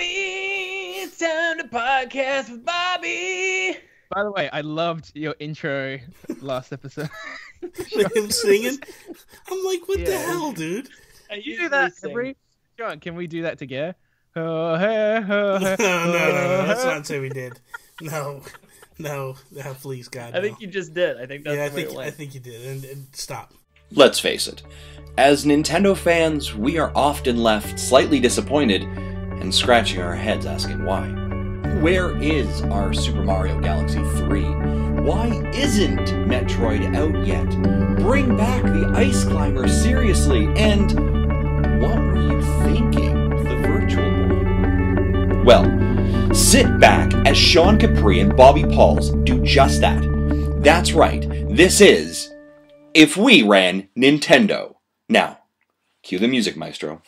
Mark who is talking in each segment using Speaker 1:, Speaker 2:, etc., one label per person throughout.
Speaker 1: Bobby. It's time to podcast with Bobby.
Speaker 2: By the way, I loved your intro last episode.
Speaker 3: With him singing. I'm like, what the hell, dude?
Speaker 2: You do that every... John, can we do that together? No,
Speaker 3: that's not what we did. No, please, God.
Speaker 1: I think you just did. I think that's the way it went.
Speaker 3: I think you did. And stop.
Speaker 4: Let's face it, as Nintendo fans, we are often left slightly disappointed and scratching our heads asking why. Where is our Super Mario Galaxy 3? Why isn't Metroid out yet? Bring back the Ice Climber, seriously, and what were you thinking with the Virtual Boy? Well, sit back as Sean Capri and Bobby Pauls do just that. That's right, this is If We Ran Nintendo. Now, cue the music, maestro.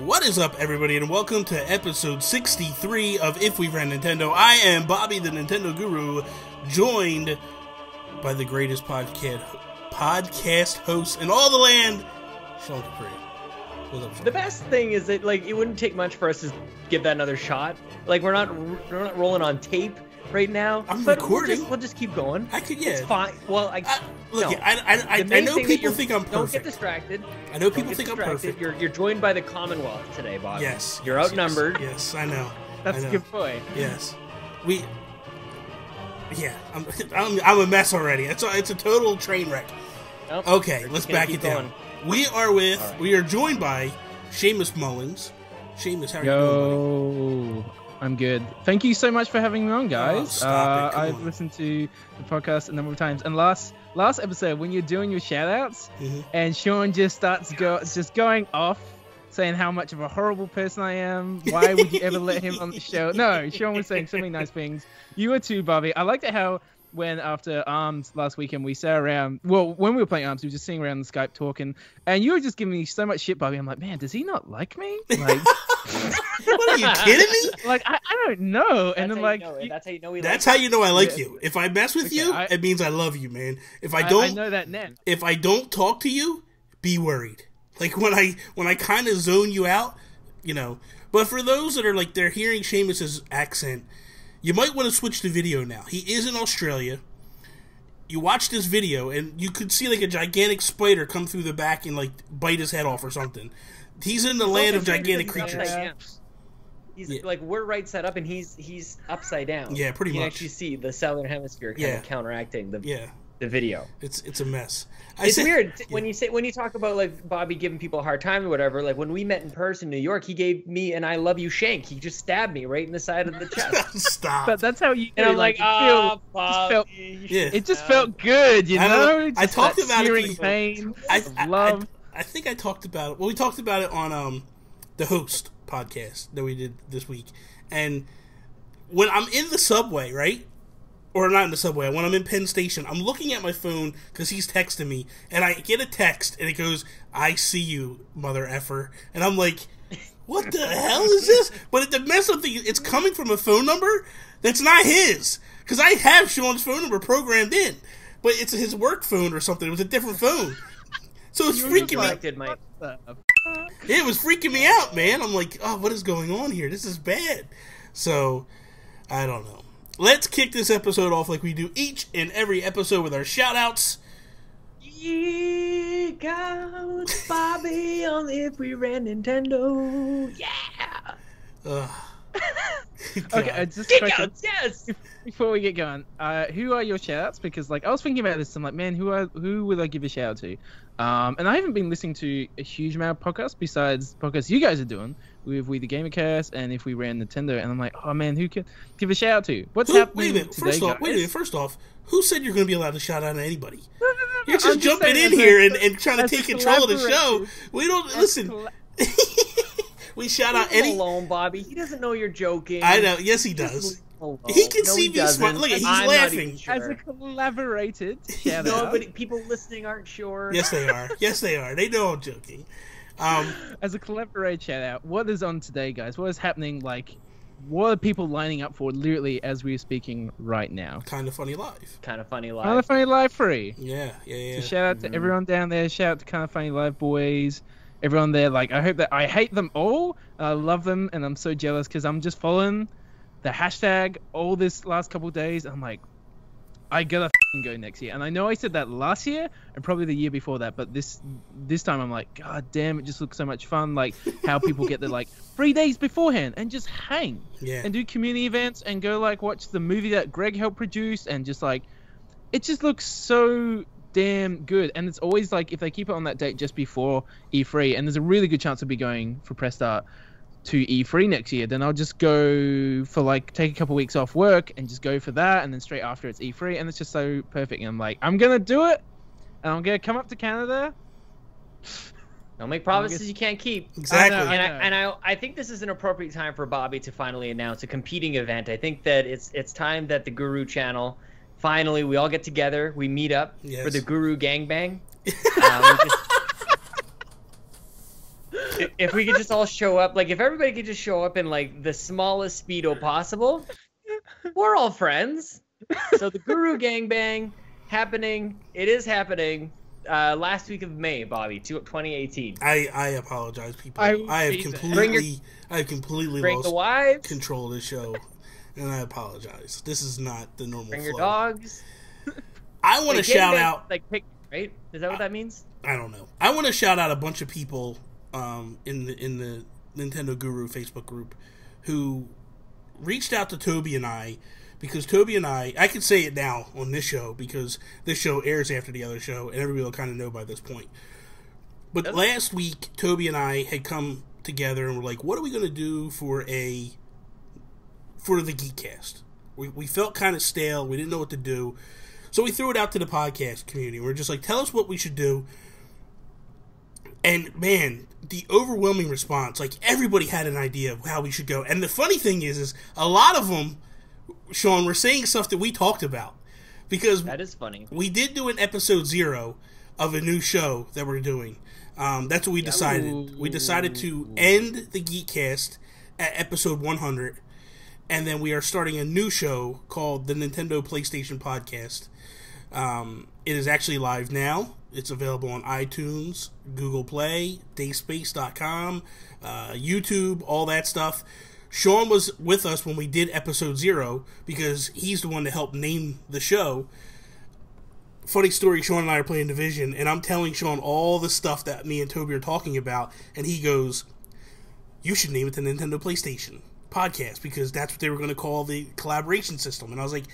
Speaker 3: What is up, everybody, and welcome to episode 63 of If We Ran Nintendo. I am Bobby, the Nintendo Guru, joined by the greatest podcast host in all the land, Sean Capri. What's up, Sean?
Speaker 1: The best thing is that it wouldn't take much for us to give that another shot. We're not rolling on tape right now.
Speaker 3: I'm recording.
Speaker 1: We'll just keep going.
Speaker 3: I could, yeah.
Speaker 1: It's fine. Well, I
Speaker 3: know people think I'm perfect.
Speaker 1: Don't get distracted.
Speaker 3: I know people think I'm perfect.
Speaker 1: You're joined by the Commonwealth today, Bob.
Speaker 3: Yes.
Speaker 1: You're outnumbered.
Speaker 3: Yes, I know.
Speaker 2: That's a good point.
Speaker 3: Yes. I'm a mess already. It's a total train wreck.
Speaker 1: Nope.
Speaker 3: Okay, let's back it down. We are joined by Seamus Mullins. Seamus, how are you doing, buddy?
Speaker 2: I'm good. Thank you so much for having me on, guys.
Speaker 3: Stop it.
Speaker 2: I've listened to the podcast a number of times, and last episode when you're doing your shout-outs, and Sean just starts going off, saying how much of a horrible person I am. Why would you ever let him on the show? No, Sean was saying so many nice things. You were too, Bobby. I liked it how when after ARMS last weekend we sat around, well, when we were playing ARMS, we were just sitting around the Skype talking, and you were just giving me so much shit, Bobby. I'm like, man, does he not like me? Like,
Speaker 3: what are you kidding me?
Speaker 2: Like, I don't know. And then
Speaker 1: that's how you know he
Speaker 3: that's
Speaker 1: likes
Speaker 3: how you know I like you. If I mess with you, it means I love you, man. If I don't,
Speaker 2: I know that now.
Speaker 3: If I don't talk to you, be worried. Like when I kind of zone you out, you know. But for those that are they're hearing Seamus's accent, you might want to switch the video now. He is in Australia. You watch this video, and you could see a gigantic spider come through the back and bite his head off or something. He's in the land of gigantic creatures.
Speaker 1: He's we're right side up, and he's upside down.
Speaker 3: Yeah, pretty much.
Speaker 1: You can actually see the southern hemisphere kind of counteracting the video.
Speaker 3: It's a mess.
Speaker 1: It's weird when you talk about Bobby giving people a hard time or whatever. When we met in person in New York, he gave me an "I love you" shank. He just stabbed me right in the side of the chest.
Speaker 3: Stop.
Speaker 2: But that's how you.
Speaker 1: And I'm like,
Speaker 2: Bobby. It just felt good, you know.
Speaker 3: I talked about it.
Speaker 2: Pain, love.
Speaker 3: I think I talked about it. Well, we talked about it on the Host podcast that we did this week. And when I'm in the subway, right? Or not in the subway, when I'm in Penn Station, I'm looking at my phone because he's texting me, and I get a text, and it goes, "I see you, mother effer," and I'm like, what the hell is this? But the mess up thing, it's coming from a phone number that's not his, because I have Sean's phone number programmed in, but it's his work phone or something. It was a different phone, so it's freaking me. It was freaking me out, man. I'm like, oh, what is going on here? This is bad. So, I don't know. Let's kick this episode off like we do each and every episode with our shout-outs.
Speaker 1: Geek out, Bobby, on If We Ran Nintendo. Yeah!
Speaker 2: Okay, just
Speaker 1: Geek out, yes!
Speaker 2: Before we get going, who are your shout-outs? Because, I was thinking about this, I'm like, man, who would I give a shout-out to? And I haven't been listening to a huge amount of podcasts besides podcasts you guys are doing with We the Gamercast and If We Ran Nintendo, and I'm like, oh man, who can give a shout out to? What's happening today, guys?
Speaker 3: First off, who said you're going to be allowed to shout out to anybody?
Speaker 2: No.
Speaker 3: You're just jumping in here and trying to take control of the show. We don't listen. We shout out any
Speaker 1: alone, Bobby. He doesn't know you're joking.
Speaker 3: I know. Yes, he does. He can see me smile. Look, he's laughing.
Speaker 1: Sure.
Speaker 2: As a collaborated shout out.
Speaker 1: No, but people listening aren't sure.
Speaker 3: Yes, they are. Yes, they are. They know I'm joking.
Speaker 2: As a collaborated shout out, what is on today, guys? What is happening what are people lining up for literally as we're speaking right now?
Speaker 3: Kind of Funny Live.
Speaker 1: Kind of Funny Live.
Speaker 2: Kind of Funny Live free.
Speaker 3: Yeah.
Speaker 2: So shout out to everyone down there. Shout out to Kind of Funny Live boys. Everyone there. Like, I hate them all. I love them, and I'm so jealous because I'm just following the hashtag all this last couple of days. I'm like, I gotta go next year. And I know I said that last year and probably the year before that, but this time I'm like, God damn, it just looks so much fun. Like how people get there like 3 days beforehand and just hang and do community events and go like watch the movie that Greg helped produce, and just like it just looks so damn good. And it's always like if they keep it on that date just before E3, and there's a really good chance I'll be going for press start to E3 next year, then I'll just go for like take a couple weeks off work and just go for that, and then straight after it's E3, and it's just so perfect. And I'm like, I'm gonna do it, and I'm gonna come up to Canada.
Speaker 1: Don't make promises you can't keep.
Speaker 3: Exactly.
Speaker 1: I think this is an appropriate time for Bobby to finally announce a competing event. I think that it's time that the Guru channel finally we all get together, we meet up for the Guru Gangbang. If we could just all show up, like if everybody could just show up in like the smallest speedo possible, we're all friends. So the Guru Gangbang happening. It is happening last week of May, Bobby, 2018.
Speaker 3: I apologize, people. I have completely lost control of the show, and I apologize. This is not the normal
Speaker 1: Bring
Speaker 3: flow.
Speaker 1: your dogs.
Speaker 3: I want to shout out
Speaker 1: like pick, right? Is that what that means?
Speaker 3: I don't know. I want to shout out a bunch of people in the Nintendo Guru Facebook group who reached out to Toby and I, because Toby and I can say it now on this show because this show airs after the other show and everybody will kind of know by this point. But last week, Toby and I had come together and were like, what are we going to do for the Geekcast? We felt kind of stale. We didn't know what to do. So we threw it out to the podcast community. We're just like, tell us what we should do. And man, the overwhelming response, like everybody had an idea of how we should go. And the funny thing is a lot of them, Sean, were saying stuff that we talked about. Because
Speaker 1: that is funny. We
Speaker 3: did do an episode 0 of a new show that we're doing. That's what we decided.
Speaker 2: Ooh.
Speaker 3: We decided to end the Geekcast at episode 100. And then we are starting a new show called the Nintendo PlayStation Podcast. It is actually live now. It's available on iTunes, Google Play, Dayspace.com, YouTube, all that stuff. Sean was with us when we did episode 0 because he's the one that helped name the show. Funny story, Sean and I are playing Division, and I'm telling Sean all the stuff that me and Toby are talking about, and he goes, you should name it the Nintendo PlayStation Podcast because that's what they were going to call the collaboration system. And I was like,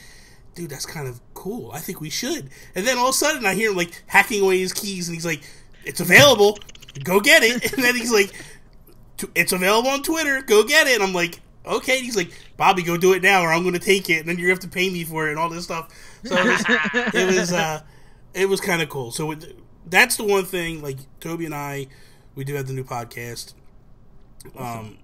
Speaker 3: dude, that's kind of cool. I think we should. And then all of a sudden I hear him like hacking away his keys and he's like, it's available. Go get it. And then he's like, it's available on Twitter. Go get it. And I'm like, okay. And he's like, Bobby, go do it now or I'm going to take it. And then you're going to have to pay me for it and all this stuff. So it was kind of cool. So that's the one thing, like Toby and I, we do have the new podcast.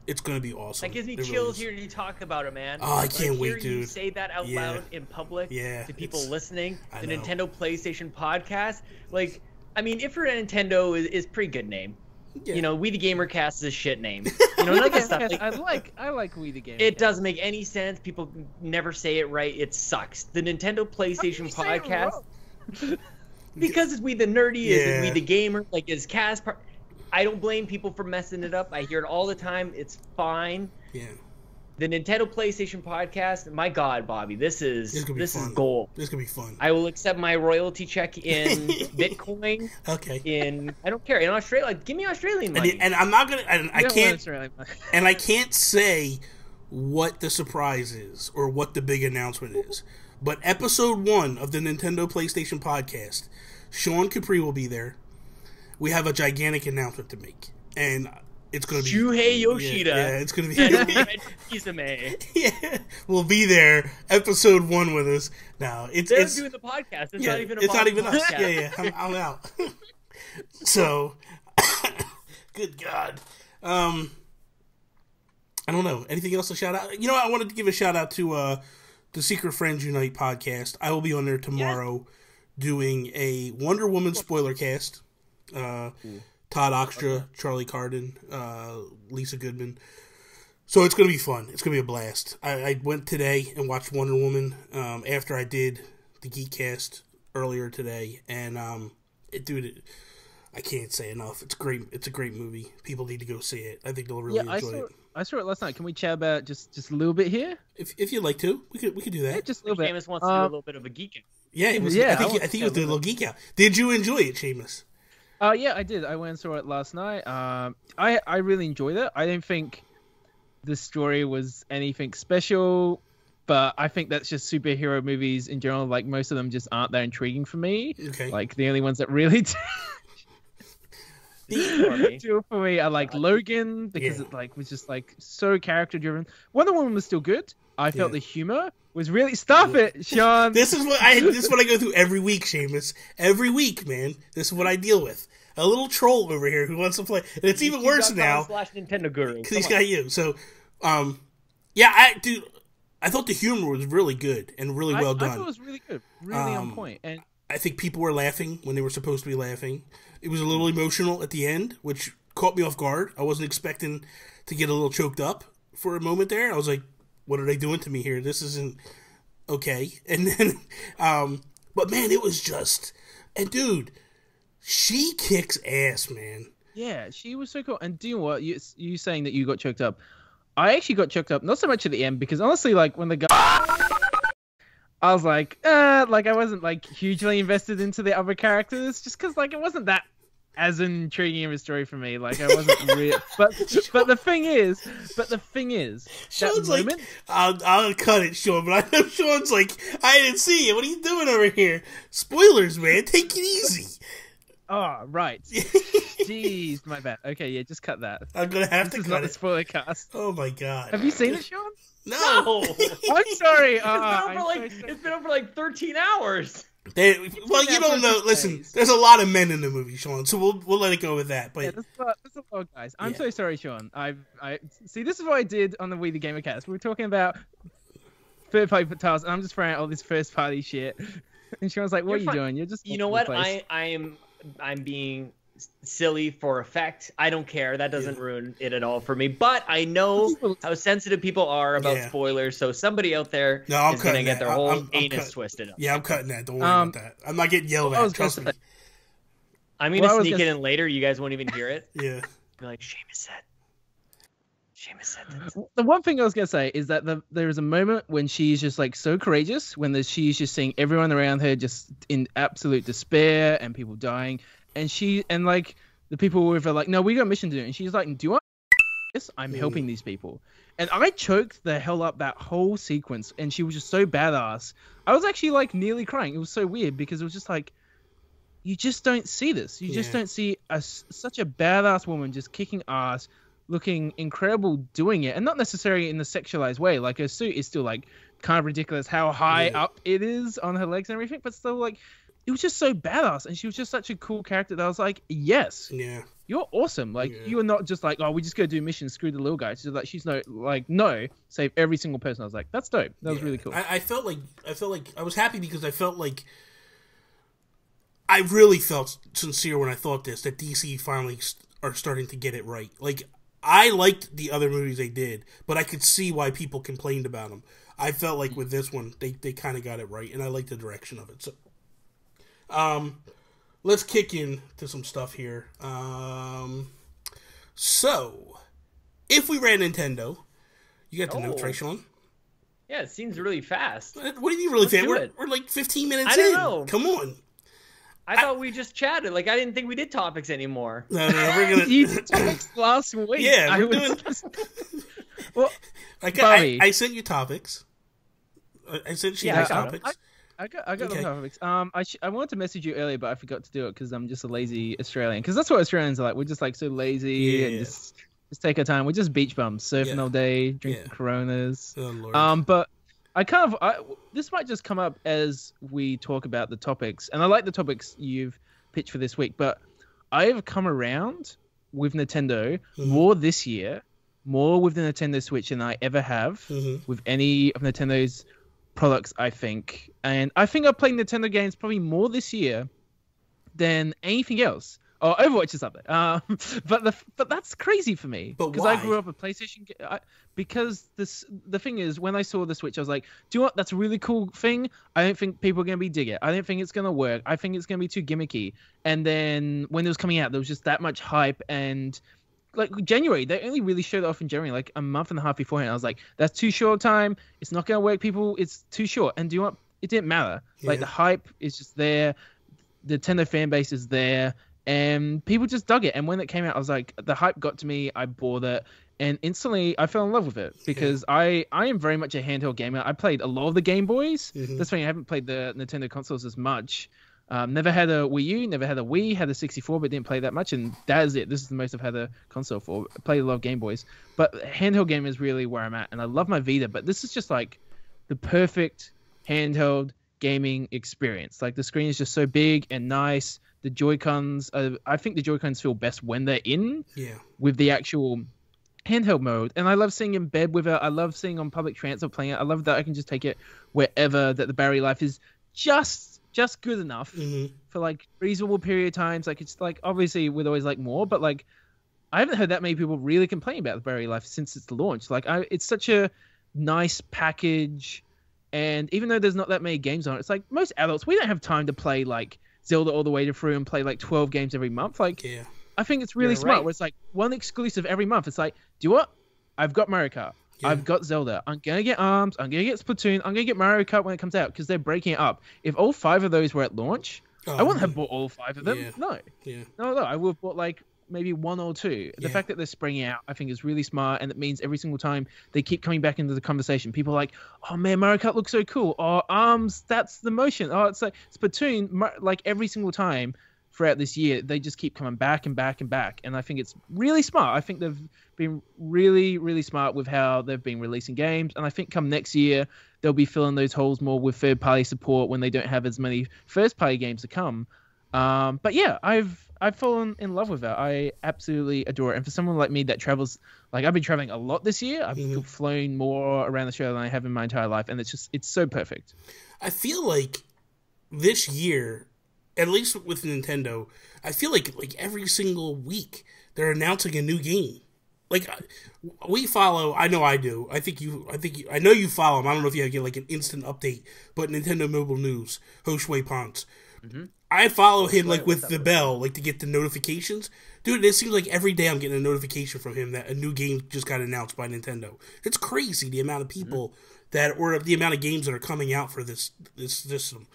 Speaker 3: It's gonna be awesome.
Speaker 1: That gives me chills hearing you talk about it, man.
Speaker 3: Oh, I can't wait, dude.
Speaker 1: You say that out loud in public to people listening. The Nintendo PlayStation Podcast. Like, I mean, if for Nintendo is pretty good name. Yeah. You know, We the Gamer Cast is a shit name. You know, like stuff. Like,
Speaker 2: I like We the Gamer.
Speaker 1: It doesn't make any sense. People never say it right. It sucks. The Nintendo PlayStation Podcast. Because it's We the Nerdy, is We the Gamer, like is Cast. I don't blame people for messing it up. I hear it all the time. It's fine.
Speaker 3: Yeah.
Speaker 1: The Nintendo PlayStation Podcast. My God, Bobby, this is gold.
Speaker 3: This is gonna be fun.
Speaker 1: I will accept my royalty check in Bitcoin.
Speaker 3: Okay.
Speaker 1: I don't care. In Australia, like, give me Australian money.
Speaker 3: And I'm not gonna. And I can't. And I can't say what the surprise is or what the big announcement is. But episode 1 of the Nintendo PlayStation Podcast, Sean Capri will be there. We have a gigantic announcement to make, and it's going to be
Speaker 1: Shuhei Yoshida.
Speaker 3: Yeah, it's going to be. Yeah, we'll be there. Episode 1 with us. Now
Speaker 1: they're doing the podcast. It's not even. It's not even us.
Speaker 3: Yeah. I'm out. So, good God. I don't know. Anything else to shout out? You know, I wanted to give a shout out to the Secret Friends Unite podcast. I will be on there tomorrow doing a Wonder Woman spoiler cast. Todd Oxtra, Charlie Carden, Lisa Goodman. So it's going to be fun. It's going to be a blast. I went today and watched Wonder Woman after I did the Geekcast earlier today. And, I can't say enough. It's great. It's a great movie. People need to go see it. I think they'll really enjoy it.
Speaker 2: I saw it last night. Can we chat about just a little bit here?
Speaker 3: If you'd like to, we could do that.
Speaker 2: Yeah, just a little bit.
Speaker 1: Seamus wants to do a little bit of a geek out.
Speaker 3: Yeah, I think he was doing a little geek out. Did you enjoy it, Seamus?
Speaker 2: Yeah, I did. I went and saw it last night. I really enjoyed it. I don't think the story was anything special, but I think that's just superhero movies in general. Like, most of them just aren't that intriguing for me.
Speaker 3: Okay.
Speaker 2: Like, the only ones that really do it for me are like Logan, because it like was just like so character driven. Wonder Woman was still good. I felt the humor was really it, Sean.
Speaker 3: This is what I go through every week, Seamus. Every week, man. This is what I deal with. A little troll over here who wants to play, and it's even worse now.
Speaker 1: /Nintendo Guru.
Speaker 3: Because he's got you. So, I thought the humor was really good and really well done.
Speaker 2: I thought it was really good, really on point. And
Speaker 3: I think people were laughing when they were supposed to be laughing. It was a little emotional at the end, which caught me off guard. I wasn't expecting to get a little choked up for a moment there. I was like, what are they doing to me here? This isn't okay. And then, but man, it was just, and dude, she kicks ass, man.
Speaker 2: Yeah, she was so cool. And do you know what? You saying that you got choked up. I actually got choked up, not so much at the end, because honestly, like, when the guy... I was like, I wasn't, like, hugely invested into the other characters, just because, like, it wasn't that as intriguing of a story for me. Like, I wasn't real... But the thing is,
Speaker 3: Sean's
Speaker 2: that moment...
Speaker 3: like, I'll cut it, Sean, but I know Sean's like, I didn't see it. What are you doing over here? Spoilers, man. Take it easy.
Speaker 2: Oh, right. Jeez, my bad. Okay, yeah, just cut that.
Speaker 3: I'm going to have to cut it.
Speaker 2: This is not the spoiler cast.
Speaker 3: Oh, my God.
Speaker 2: Have you seen it, Sean?
Speaker 3: No.
Speaker 2: I'm sorry.
Speaker 1: It's been over like 13 hours.
Speaker 3: Well, you don't know. Listen, there's a lot of men in the movie, Sean, so we'll let it go with that. But
Speaker 2: there's a lot of guys. I'm so sorry, Sean. I see. This is what I did on the We the Gamer Cast. We were talking about third-party titles, and I'm just throwing out all this first-party shit. And Sean's like, "What are you doing? You're just..."
Speaker 1: You know what? I'm being silly for effect. I don't care. That doesn't ruin it at all for me. But I know how sensitive people are about spoilers. So somebody out there is going to get their whole anus twisted up.
Speaker 3: Yeah, I'm cutting that. Don't worry about that. I'm not getting yelled at. Trust me.
Speaker 1: I'm going to sneak it in later. You guys won't even hear it.
Speaker 3: Yeah.
Speaker 1: Be like, Seamus said that.
Speaker 2: The one thing I was going to say is that there is a moment when she's just like so courageous, when she's just seeing everyone around her just in absolute despair and people dying. And like the people with her like, no, we got a mission to do. And she's like, do you want this? I'm helping these people. And I choked the hell up that whole sequence. And she was just so badass. I was actually like nearly crying. It was so weird because it was just like, you just don't see this. You just don't see such a badass woman just kicking ass, looking incredible doing it. And not necessarily in the sexualized way. Like, her suit is still like kind of ridiculous how high up it is on her legs and everything. But still, like, it was just so badass, and she was just such a cool character that I was like, yes, you're awesome. Like, you are not just like, oh, we just go do missions, screw the little guy. She's like, no, save every single person. I was like, that's dope. That was really cool.
Speaker 3: I felt like I was happy because I felt like I really felt sincere when I thought that DC finally are starting to get it right. Like, I liked the other movies they did, but I could see why people complained about them. I felt like with this one, they kind of got it right, and I like the direction of it. So. Let's kick into some stuff here. So, if we ran Nintendo, you got the notes, right, Sean?
Speaker 1: Yeah, it seems really fast.
Speaker 3: What do you mean really fast? We're like 15 minutes in. I don't know. Come on.
Speaker 1: I thought we just chatted. Like, I didn't think we did topics anymore.
Speaker 3: No, we're gonna.
Speaker 2: You did topics last week.
Speaker 3: Yeah, we're doing. Well, I sent you topics. I sent you topics.
Speaker 2: I got the topics. I wanted to message you earlier, but I forgot to do it because I'm just a lazy Australian. Because that's what Australians are like. We're just like so lazy and just take our time. We're just beach bums, surfing all day, drinking Coronas.
Speaker 3: Oh, Lord.
Speaker 2: But this might just come up as we talk about the topics, and I like the topics you've pitched for this week. But I've come around with Nintendo more this year, more with the Nintendo Switch than I ever have with any of Nintendo's products, I think. And I think I've played Nintendo games probably more this year than anything else. Oh, Overwatch is up there. But that's crazy for me.
Speaker 3: But
Speaker 2: because
Speaker 3: why?
Speaker 2: I grew up with PlayStation. Because the thing is, when I saw the Switch, I was like, do you know what? That's a really cool thing. I don't think people are gonna dig it. I don't think it's gonna work. I think it's gonna be too gimmicky. And then when it was coming out, there was just that much hype. And like January, they only really showed it off in January, like a month and a half beforehand. I was like, that's too short time. It's not gonna work, people. It's too short. And do you know what? It didn't matter. Like the hype is just there. The Nintendo fan base is there. And people just dug it. And when it came out, I was like, the hype got to me. I bought it. And instantly, I fell in love with it. Because I am very much a handheld gamer. I played a lot of the Game Boys. That's why I haven't played the Nintendo consoles as much. Never had a Wii U, never had a Wii, had a 64, but didn't play that much. And that is it. This is the most I've had a console for. I played a lot of Game Boys. But handheld game is really where I'm at. And I love my Vita. But this is just like the perfect handheld gaming experience. Like the screen is just so big and nice. The Joy-Cons, I think the Joy-Cons feel best when they're in with the actual handheld mode. And I love seeing in bed with it. I love seeing on public transport playing it. I love that I can just take it wherever, that the battery life is just good enough for like reasonable period of times. Like it's like, obviously we'd always like more, but like I haven't heard that many people really complain about the battery life since its launch. Like it's such a nice package. And even though there's not that many games on it, it's like most adults, we don't have time to play like Zelda all the way through and play like 12 games every month. Like, I think it's really smart where it's like one exclusive every month. It's like, do you know what? I've got Mario Kart. I've got Zelda. I'm going to get ARMS. I'm going to get Splatoon. I'm going to get Mario Kart when it comes out because they're breaking it up. If all 5 of those were at launch, I wouldn't have bought all 5 of them. No. No. I would have bought like maybe 1 or 2. The fact that they're springing out, I think, is really smart, and it means every single time they keep coming back into the conversation, people are like, oh man, Mario Kart looks so cool. Oh, ARMS, that's the motion. Oh, it's like Splatoon. Like every single time throughout this year, they just keep coming back and back and back, and I think it's really smart. I think they've been really, really smart with how they've been releasing games, and I think come next year, they'll be filling those holes more with third-party support when they don't have as many first-party games to come. But yeah, I've fallen in love with it. I absolutely adore it. And for someone like me that travels, like I've been traveling a lot this year. I've flown more around Australia than I have in my entire life. And it's so perfect.
Speaker 3: I feel like this year, at least with Nintendo, I feel like every single week they're announcing a new game. Like we follow, I know I do. I know you follow them. I don't know if you get like an instant update, but Nintendo Mobile News, Hoshway Ponce. I follow him like with the bell, like to get the notifications. Dude, it seems like every day I'm getting a notification from him that a new game just got announced by Nintendo. It's crazy the amount of people or the amount of games that are coming out for this system.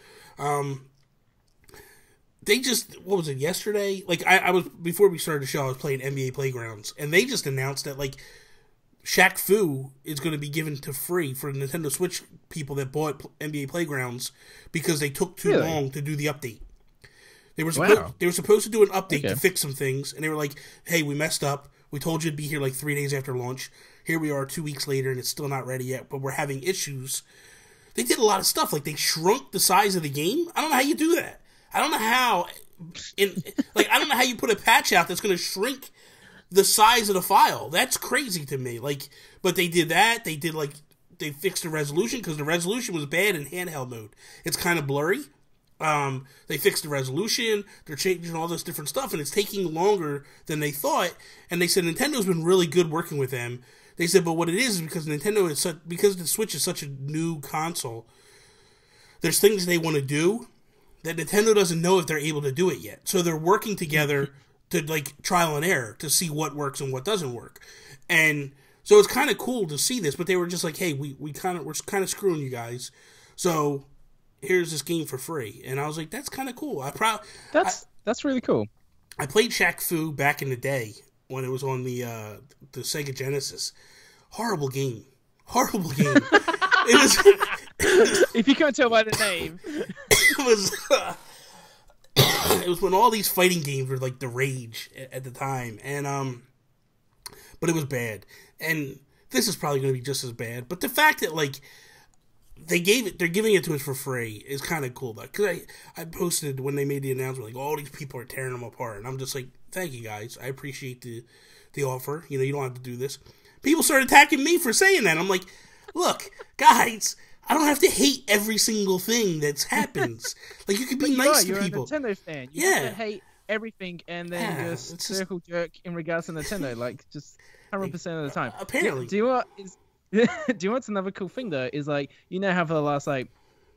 Speaker 3: They just, what was it, yesterday? Like I was, before we started the show, I was playing NBA Playgrounds, and they just announced that like Shaq Fu is going to be given to free for Nintendo Switch people that bought NBA Playgrounds because they took too long to do the update. They were supposed to do an update to fix some things, and they were like, hey, we messed up. We told you it'd be here like 3 days after launch. Here we are 2 weeks later, and it's still not ready yet, but we're having issues. They did a lot of stuff. Like, they shrunk the size of the game. I don't know how you do that. I don't know how I don't know how you put a patch out that's going to shrink the size of the file. That's crazy to me. Like, but they did that. They fixed the resolution because the resolution was bad in handheld mode. It's kind of blurry. They fixed the resolution. They're changing all this different stuff, and it's taking longer than they thought. And they said Nintendo's been really good working with them. They said, but what it is because Nintendo is because the Switch is such a new console. There's things they want to do that Nintendo doesn't know if they're able to do it yet. So they're working together to like trial and error to see what works and what doesn't work. And so it's kind of cool to see this, but they were just like, hey, we're kind of screwing you guys. So here's this game for free. And I was like, that's kind of cool.
Speaker 2: That's really cool.
Speaker 3: I played Shaq Fu back in the day when it was on the Sega Genesis. Horrible game. It was
Speaker 2: if you can't tell by the name.
Speaker 3: It was when all these fighting games were like the rage at the time, and but it was bad. And this is probably going to be just as bad. But the fact that like they're giving it to us for free is kind of cool. Because I posted when they made the announcement, like all these people are tearing them apart, and I'm just like, thank you guys, I appreciate the offer. You know, you don't have to do this. People started attacking me for saying that. I'm like, look, guys, I don't have to hate every single thing that happens. Like, you can be nice to people.
Speaker 2: You're a Nintendo fan. You have to hate everything and then just circle jerk in regards to Nintendo, like just 100% of the time.
Speaker 3: Apparently.
Speaker 2: Do you know what's another cool thing though? Is like, you know how for the last like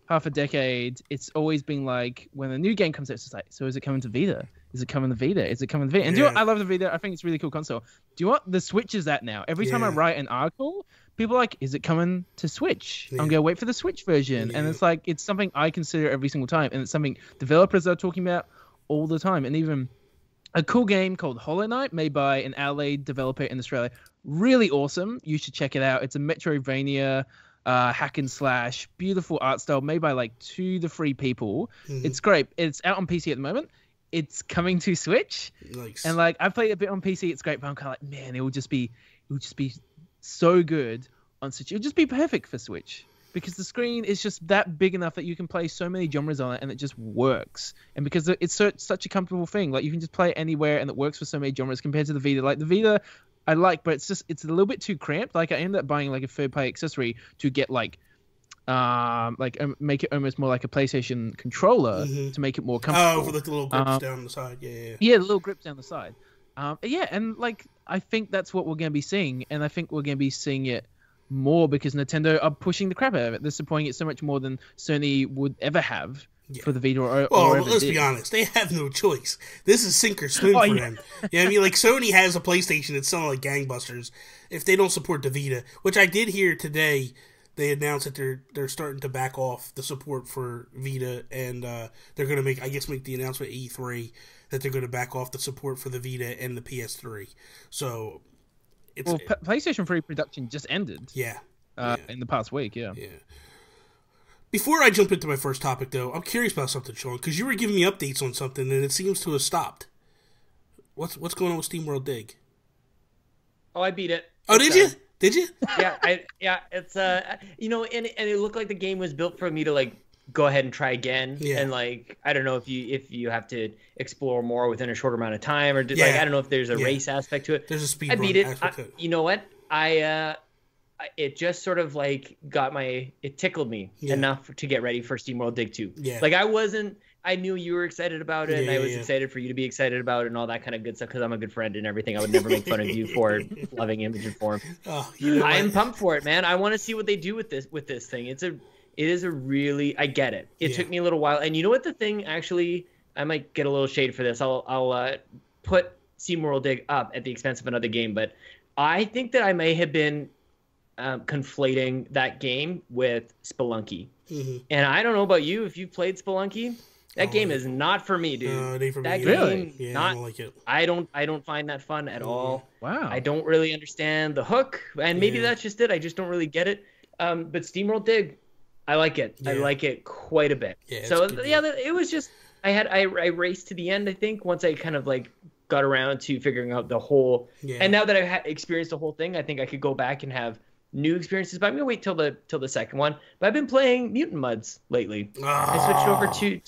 Speaker 2: half a decade, it's always been like when a new game comes out, it's just like, so is it coming to Vita? Is it coming to Vita? Is it coming to Vita? And do you know what? I love the Vita. I think it's a really cool console. Do you know what the Switch is at now? Every time I write an article, people are like, is it coming to Switch? I'm going to wait for the Switch version. And it's like, it's something I consider every single time. And it's something developers are talking about all the time. And even a cool game called Hollow Knight, made by an LA developer in Australia. Really awesome. You should check it out. It's a Metroidvania hack and slash, beautiful art style, made by like 2 to 3 people. It's great. It's out on PC at the moment. It's coming to Switch.
Speaker 3: Nice.
Speaker 2: And like, I've played a bit on PC. It's great, but I'm kind of like, man, it would just be so good on Switch. It would just be perfect for Switch because the screen is just that big enough that you can play so many genres on it, and it just works. And because it's such a comfortable thing, like you can just play it anywhere, and it works for so many genres compared to the Vita. Like the Vita, I like, but it's a little bit too cramped. Like I ended up buying like a third-party accessory to get make it almost more like a PlayStation controller to make it more comfortable.
Speaker 3: Oh, for like the little grips down the side. Yeah,
Speaker 2: the little grips down the side. And like I think that's what we're going to be seeing, and I think we're going to be seeing it more because Nintendo are pushing the crap out of it. They're supporting it so much more than Sony would ever have for the Vita or
Speaker 3: let's be honest, they have no choice. This is sink or swim for them. Yeah, I mean, like Sony has a PlayStation that's selling like gangbusters. If they don't support the Vita, which I did hear today. They announced that they're starting to back off the support for Vita, and they're going to make the announcement at E3 that they're going to back off the support for the Vita and the PS3. So,
Speaker 2: PlayStation 3 production just ended.
Speaker 3: Yeah.
Speaker 2: In the past week. Yeah.
Speaker 3: Before I jump into my first topic, though, I'm curious about something, Sean, because you were giving me updates on something, and it seems to have stopped. What's going on with SteamWorld Dig?
Speaker 1: Oh, I beat it.
Speaker 3: Oh, did you? Did you?
Speaker 1: It's and it looked like the game was built for me to like go ahead and try again. Yeah. And like I don't know if you have to explore more within a shorter amount of time or like I don't know if there's a race aspect to it.
Speaker 3: There's a speed.
Speaker 1: I beat it. You know what? It just sort of like it tickled me enough to get ready for SteamWorld Dig 2. Yeah. Like I knew you were excited about it, and I was excited for you to be excited about it and all that kind of good stuff because I'm a good friend and everything. I would never make fun of you for loving Image and Form. I'm pumped for it, man. I want to see what they do with this thing. It is a really, I get it. It took me a little while, and you know what the thing actually, I might get a little shade for this. I'll put SteamWorld Dig up at the expense of another game, but I think that I may have been conflating that game with Spelunky. And I don't know about you if you've played Spelunky. That game is not for me, dude.
Speaker 3: No, it ain't for me.
Speaker 2: Really?
Speaker 3: I don't like it.
Speaker 1: I don't find that fun at all.
Speaker 2: Wow.
Speaker 1: I don't really understand the hook, and maybe that's just it. I just don't really get it. But SteamWorld Dig, I like it. I like it quite a bit. It was just I raced to the end. I think once I kind of like got around to figuring out the whole. Yeah. And now that I've experienced the whole thing, I think I could go back and have new experiences, but I'm gonna wait till the second one. But I've been playing Mutant Mudds lately. I switched over to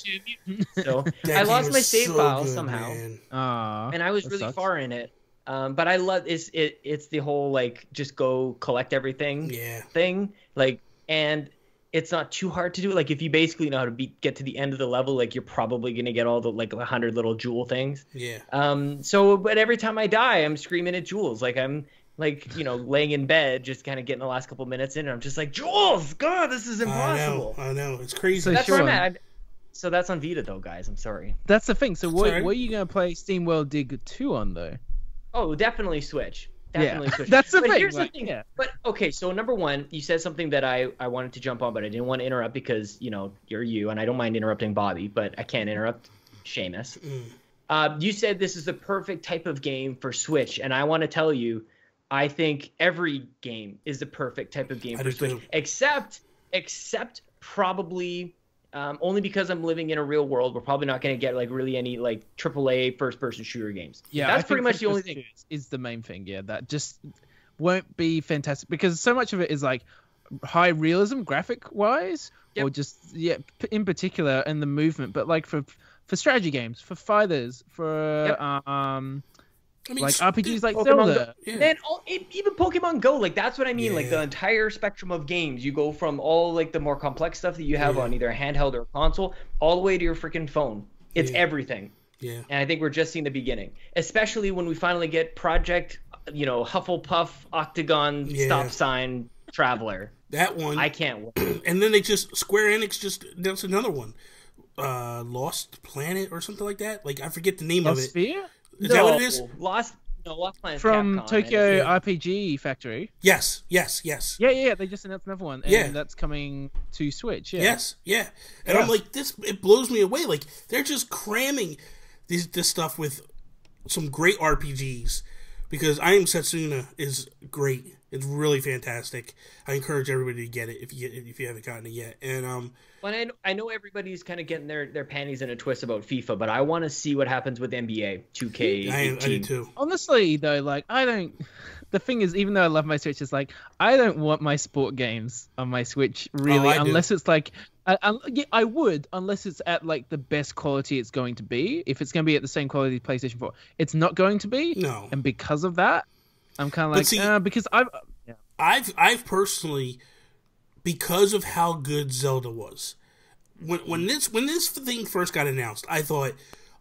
Speaker 1: Mutant, so I lost my save file somehow, and I was really far in it. But I love it's the whole like just go collect everything thing, like, and it's not too hard to do. Like if you basically know how to get to the end of the level, like you're probably gonna get all the like 100 little jewel things. But every time I die, I'm screaming at jewels, like I'm. Like, laying in bed, just kind of getting the last couple minutes in, and I'm just like, Jules, God, this is impossible.
Speaker 3: I know. It's crazy.
Speaker 2: So
Speaker 1: that's where I'm at. So that's on Vita, though, guys. I'm sorry.
Speaker 2: That's the thing. So what are you going to play SteamWorld Dig 2 on, though?
Speaker 1: Oh, definitely Switch. Switch.
Speaker 2: That's the thing.
Speaker 1: Here's the thing. Yeah. But, okay, so number one, you said something that I wanted to jump on, but I didn't want to interrupt because, you're you, and I don't mind interrupting Bobby, but I can't interrupt Seamus. You said this is the perfect type of game for Switch, and I want to tell you, I think every game is the perfect type of game for Switch, except probably only because I'm living in a real world. We're probably not going to get like really any like AAA first-person shooter games. Yeah, that's pretty much the only thing.
Speaker 2: Is the main thing. Yeah, that just won't be fantastic because so much of it is like high realism graphic-wise, or just in particular in the movement. But like for strategy games, for fighters, for like RPGs like Zelda.
Speaker 1: Man, even Pokemon Go, like that's what I mean. Like the entire spectrum of games. You go from all like the more complex stuff that you have on either a handheld or a console, all the way to your freaking phone. It's everything.
Speaker 3: Yeah.
Speaker 1: And I think we're just seeing the beginning, especially when we finally get Project, Hufflepuff Octagon stop sign Traveler.
Speaker 3: That one.
Speaker 1: I can't wait.
Speaker 3: And then Square Enix just announced another one. Lost Planet or something like that. Like, I forget the name of it.
Speaker 2: Sphere?
Speaker 3: Is that what it is?
Speaker 1: Lost Planet
Speaker 2: From
Speaker 1: Capcom,
Speaker 2: Tokyo RPG Factory.
Speaker 3: Yes.
Speaker 2: Yeah. They just announced another one, and that's coming to Switch. Yeah.
Speaker 3: Yes. Yeah. And I'm like, it blows me away. Like, they're just cramming this stuff with some great RPGs, because I Am Setsuna is great. It's really fantastic. I encourage everybody to get it if you haven't gotten it yet. And
Speaker 1: But I know everybody's kind of getting their panties in a twist about FIFA, but I want to see what happens with NBA 2K18.
Speaker 3: I do too.
Speaker 2: Honestly, though, like, I don't. The thing is, even though I love my Switch, it's like, I don't want my sport games on my Switch, really, unless it's like. I would, unless it's at like the best quality it's going to be. If it's going to be at the same quality as PlayStation 4, it's not going to be.
Speaker 3: No.
Speaker 2: And because of that, I'm kind of like, because
Speaker 3: I've personally, because of how good Zelda was, when this thing first got announced, I thought,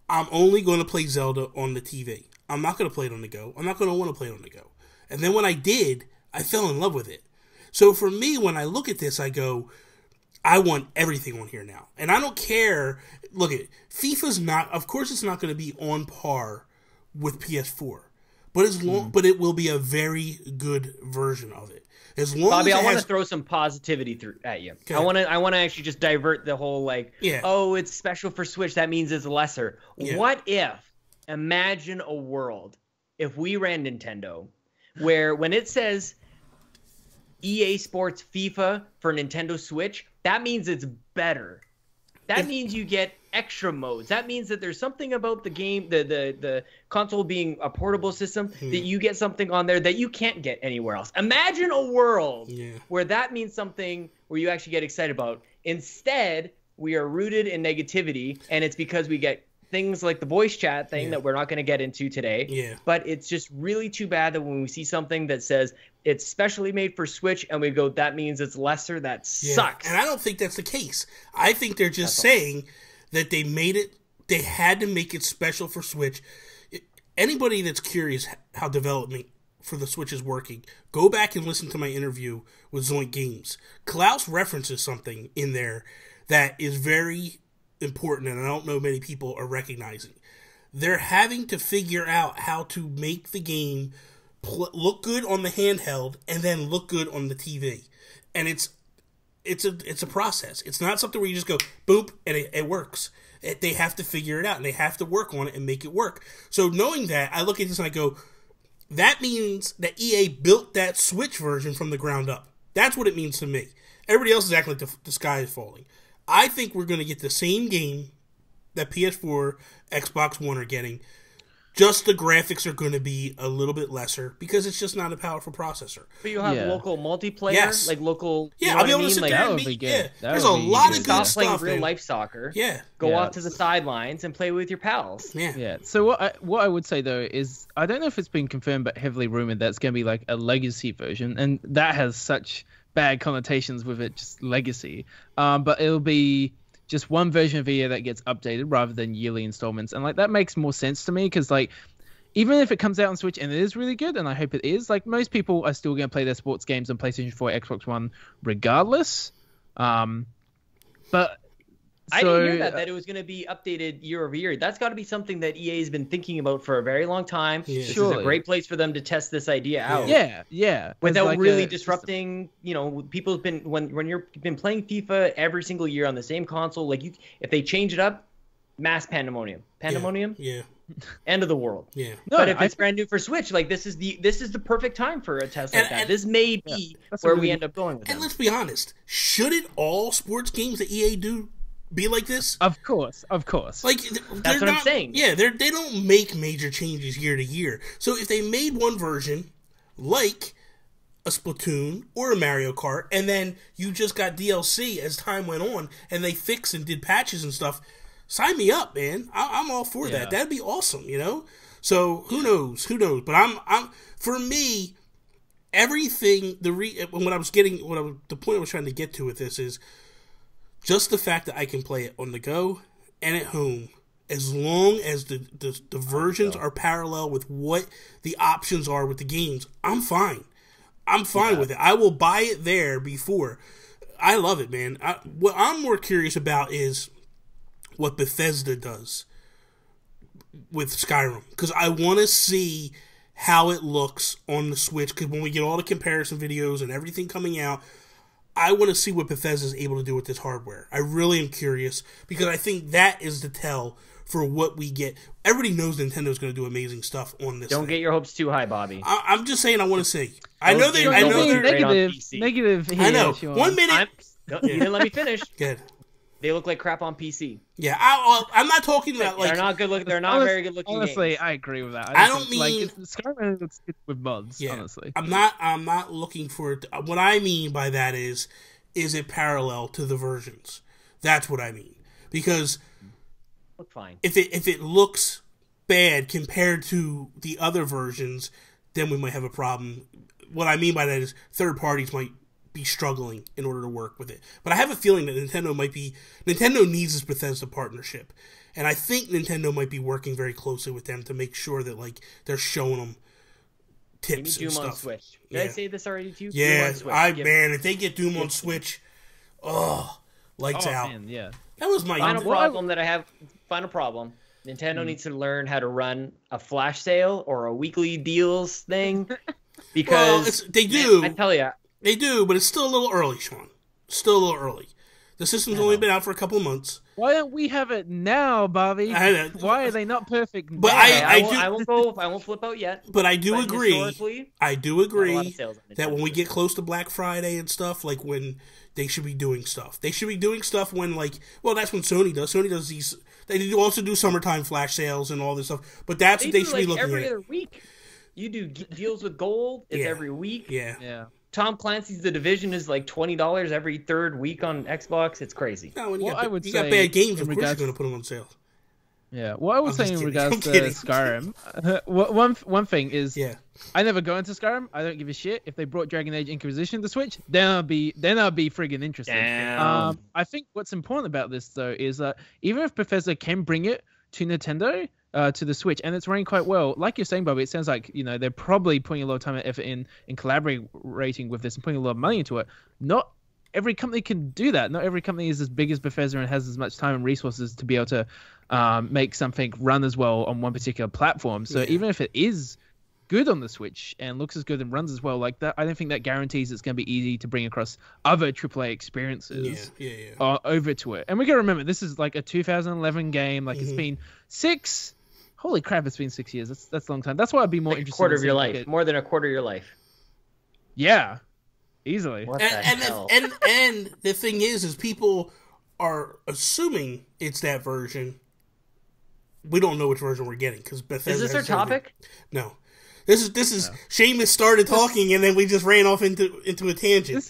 Speaker 3: I'm only going to play Zelda on the TV. I'm not going to play it on the go. I'm not going to want to play it on the go. And then when I did, I fell in love with it. So for me, when I look at this, I go, I want everything on here now. And I don't care. Look, FIFA's not, of course it's not going to be on par with PS4. But it will be a very good version of it. As long
Speaker 1: Bobby,
Speaker 3: as
Speaker 1: I want to throw some positivity at you. Okay. I want to actually just divert the whole it's special for Switch, that means it's lesser. Yeah. What if, imagine a world, if we ran Nintendo, where when it says EA Sports FIFA for Nintendo Switch, that means it's better. That means you get extra modes. That means that there's something about the game, the console being a portable system, that you get something on there that you can't get anywhere else. Imagine a world where that means something where you actually get excited about. Instead, we are rooted in negativity, and it's because we get things like the voice chat thing that we're not going to get into today. Yeah. But it's just really too bad that when we see something that says it's specially made for Switch and we go, that means it's lesser, that sucks.
Speaker 3: And I don't think that's the case. I think they're just saying that they had to make it special for Switch. Anybody that's curious how development for the Switch is working, go back and listen to my interview with Zoink Games. Klaus references something in there that is very important, and I don't know many people are recognizing. They're having to figure out how to make the game look good on the handheld and then look good on the TV, and it's a process. It's not something where you just go boop and it works. They have to figure it out, and they have to work on it and make it work. So knowing that, I look at this and I go, that means that EA built that Switch version from the ground up. That's what it means to me. Everybody else is acting like the sky is falling. I think we're going to get the same game that PS4, Xbox One are getting. Just the graphics are going to be a little bit lesser because it's just not a powerful processor.
Speaker 1: But you'll have local multiplayer, like local.
Speaker 3: Yeah, I'll be able to sit there and be good. There's a lot of good stuff.
Speaker 1: Stop playing real life soccer.
Speaker 3: Yeah,
Speaker 1: go off to the sidelines and play with your pals.
Speaker 2: Yeah. So what I would say though is, I don't know if it's been confirmed, but heavily rumored that it's going to be like a legacy version, and that has such bad connotations with it, just legacy. But it'll be just one version of EA that gets updated rather than yearly installments, and like that makes more sense to me, because like even if it comes out on Switch and it is really good, and I hope it is, like most people are still going to play their sports games on PlayStation 4, Xbox One regardless. But
Speaker 1: I didn't hear that it was going to be updated year over year. That's got to be something that EA has been thinking about for a very long time. Yeah. This is a great place for them to test this idea out.
Speaker 2: Yeah.
Speaker 1: Without like really disrupting, people's been when you've been playing FIFA every single year on the same console, like if they change it up, mass pandemonium.
Speaker 3: Yeah.
Speaker 1: End of the world.
Speaker 3: Yeah.
Speaker 1: But if it's brand new for Switch, like this is the perfect time for a test like that. This may be where we end up going with it.
Speaker 3: And let's be honest, shouldn't all sports games that EA do be like this?
Speaker 2: Of course.
Speaker 1: Like that's what I'm saying.
Speaker 3: Yeah, they don't make major changes year to year. So if they made one version like a Splatoon or a Mario Kart, and then you just got DLC as time went on, and they fixed and did patches and stuff, sign me up, man. I'm all for that. That'd be awesome, So who knows? But I'm for me, everything. The point I was trying to get to with this is just the fact that I can play it on the go and at home as long as the versions are parallel with what the options are with the games, I'm fine. I'm fine with it. I will buy it there before. I love it, man. What I'm more curious about is what Bethesda does with Skyrim, because I want to see how it looks on the Switch, because when we get all the comparison videos and everything coming out, I want to see what Bethesda is able to do with this hardware. I really am curious, because I think that is the tell for what we get. Everybody knows Nintendo's going to do amazing stuff on this.
Speaker 1: Don't get your hopes too high, Bobby.
Speaker 3: I'm just saying I want to see. I know they're
Speaker 2: negative here.
Speaker 3: I know. 1 minute.
Speaker 1: You didn't let me finish.
Speaker 3: Good.
Speaker 1: They look like crap on PC.
Speaker 3: Yeah, I'm not talking about like
Speaker 1: they're not good looking. They're not very good looking.
Speaker 2: Honestly,
Speaker 1: games.
Speaker 2: I agree with that.
Speaker 3: I don't mean
Speaker 2: like Skyrim looks good with mods. Yeah, honestly,
Speaker 3: I'm not looking for it. What I mean by that is it parallel to the versions? That's what I mean. Because
Speaker 1: look fine.
Speaker 3: If it looks bad compared to the other versions, then we might have a problem. What I mean by that is third parties might be struggling in order to work with it. But I have a feeling that Nintendo needs this Bethesda partnership. And I think Nintendo might be working very closely with them to make sure that like they're showing them tips and stuff.
Speaker 1: On Switch. Did I say this already to you?
Speaker 3: Yeah, man, if they get Doom on Switch, lights out.
Speaker 2: Man, yeah.
Speaker 3: That was my
Speaker 1: final problem that I have. Final problem. Nintendo needs to learn how to run a flash sale or a weekly deals thing. Because
Speaker 3: they do.
Speaker 1: I tell you.
Speaker 3: They do, but it's still a little early, Sean. Still a little early. The system's only been out for a couple of months.
Speaker 2: Why don't we have it now, Bobby? Why are they not perfect?
Speaker 3: But
Speaker 1: I won't flip out yet.
Speaker 3: But I do agree. I do agree that when we get close to Black Friday and stuff, like when they should be doing stuff. They should be doing stuff when that's when Sony does. Sony does these. They also do summertime flash sales and all this stuff. But that's what they should be looking at.
Speaker 1: Every other week. You do deals with gold. It's every week.
Speaker 3: Yeah.
Speaker 1: Tom Clancy's The Division is like $20 every third week on Xbox. It's crazy.
Speaker 3: No, when you got bad games, of course you're going to put them on sale.
Speaker 2: Yeah, what I would say in regards to Skyrim, one thing is, I never go into Skyrim. I don't give a shit if they brought Dragon Age Inquisition to Switch. Then I'll be friggin' interested.
Speaker 1: Damn.
Speaker 2: I think what's important about this though is that even if Bethesda can bring it to Nintendo, to the Switch, and it's running quite well. Like you're saying, Bobby, it sounds like they're probably putting a lot of time and effort in collaborating with this and putting a lot of money into it. Not every company can do that. Not every company is as big as Bethesda and has as much time and resources to be able to make something run as well on one particular platform. So even if it is good on the Switch and looks as good and runs as well like that, I don't think that guarantees it's going to be easy to bring across other AAA experiences over to it. And we got to remember, this is like a 2011 game. Like it's been holy crap, it's been 6 years. That's a long time. That's why I'd be more interested.
Speaker 1: Quarter of your life. More than a quarter of your life.
Speaker 2: Yeah. Easily.
Speaker 3: And the thing is people are assuming it's that version. We don't know which version we're getting because Bethesda.
Speaker 1: Is this our topic?
Speaker 3: No. This is Seamus started talking and then we just ran off into a tangent.
Speaker 2: This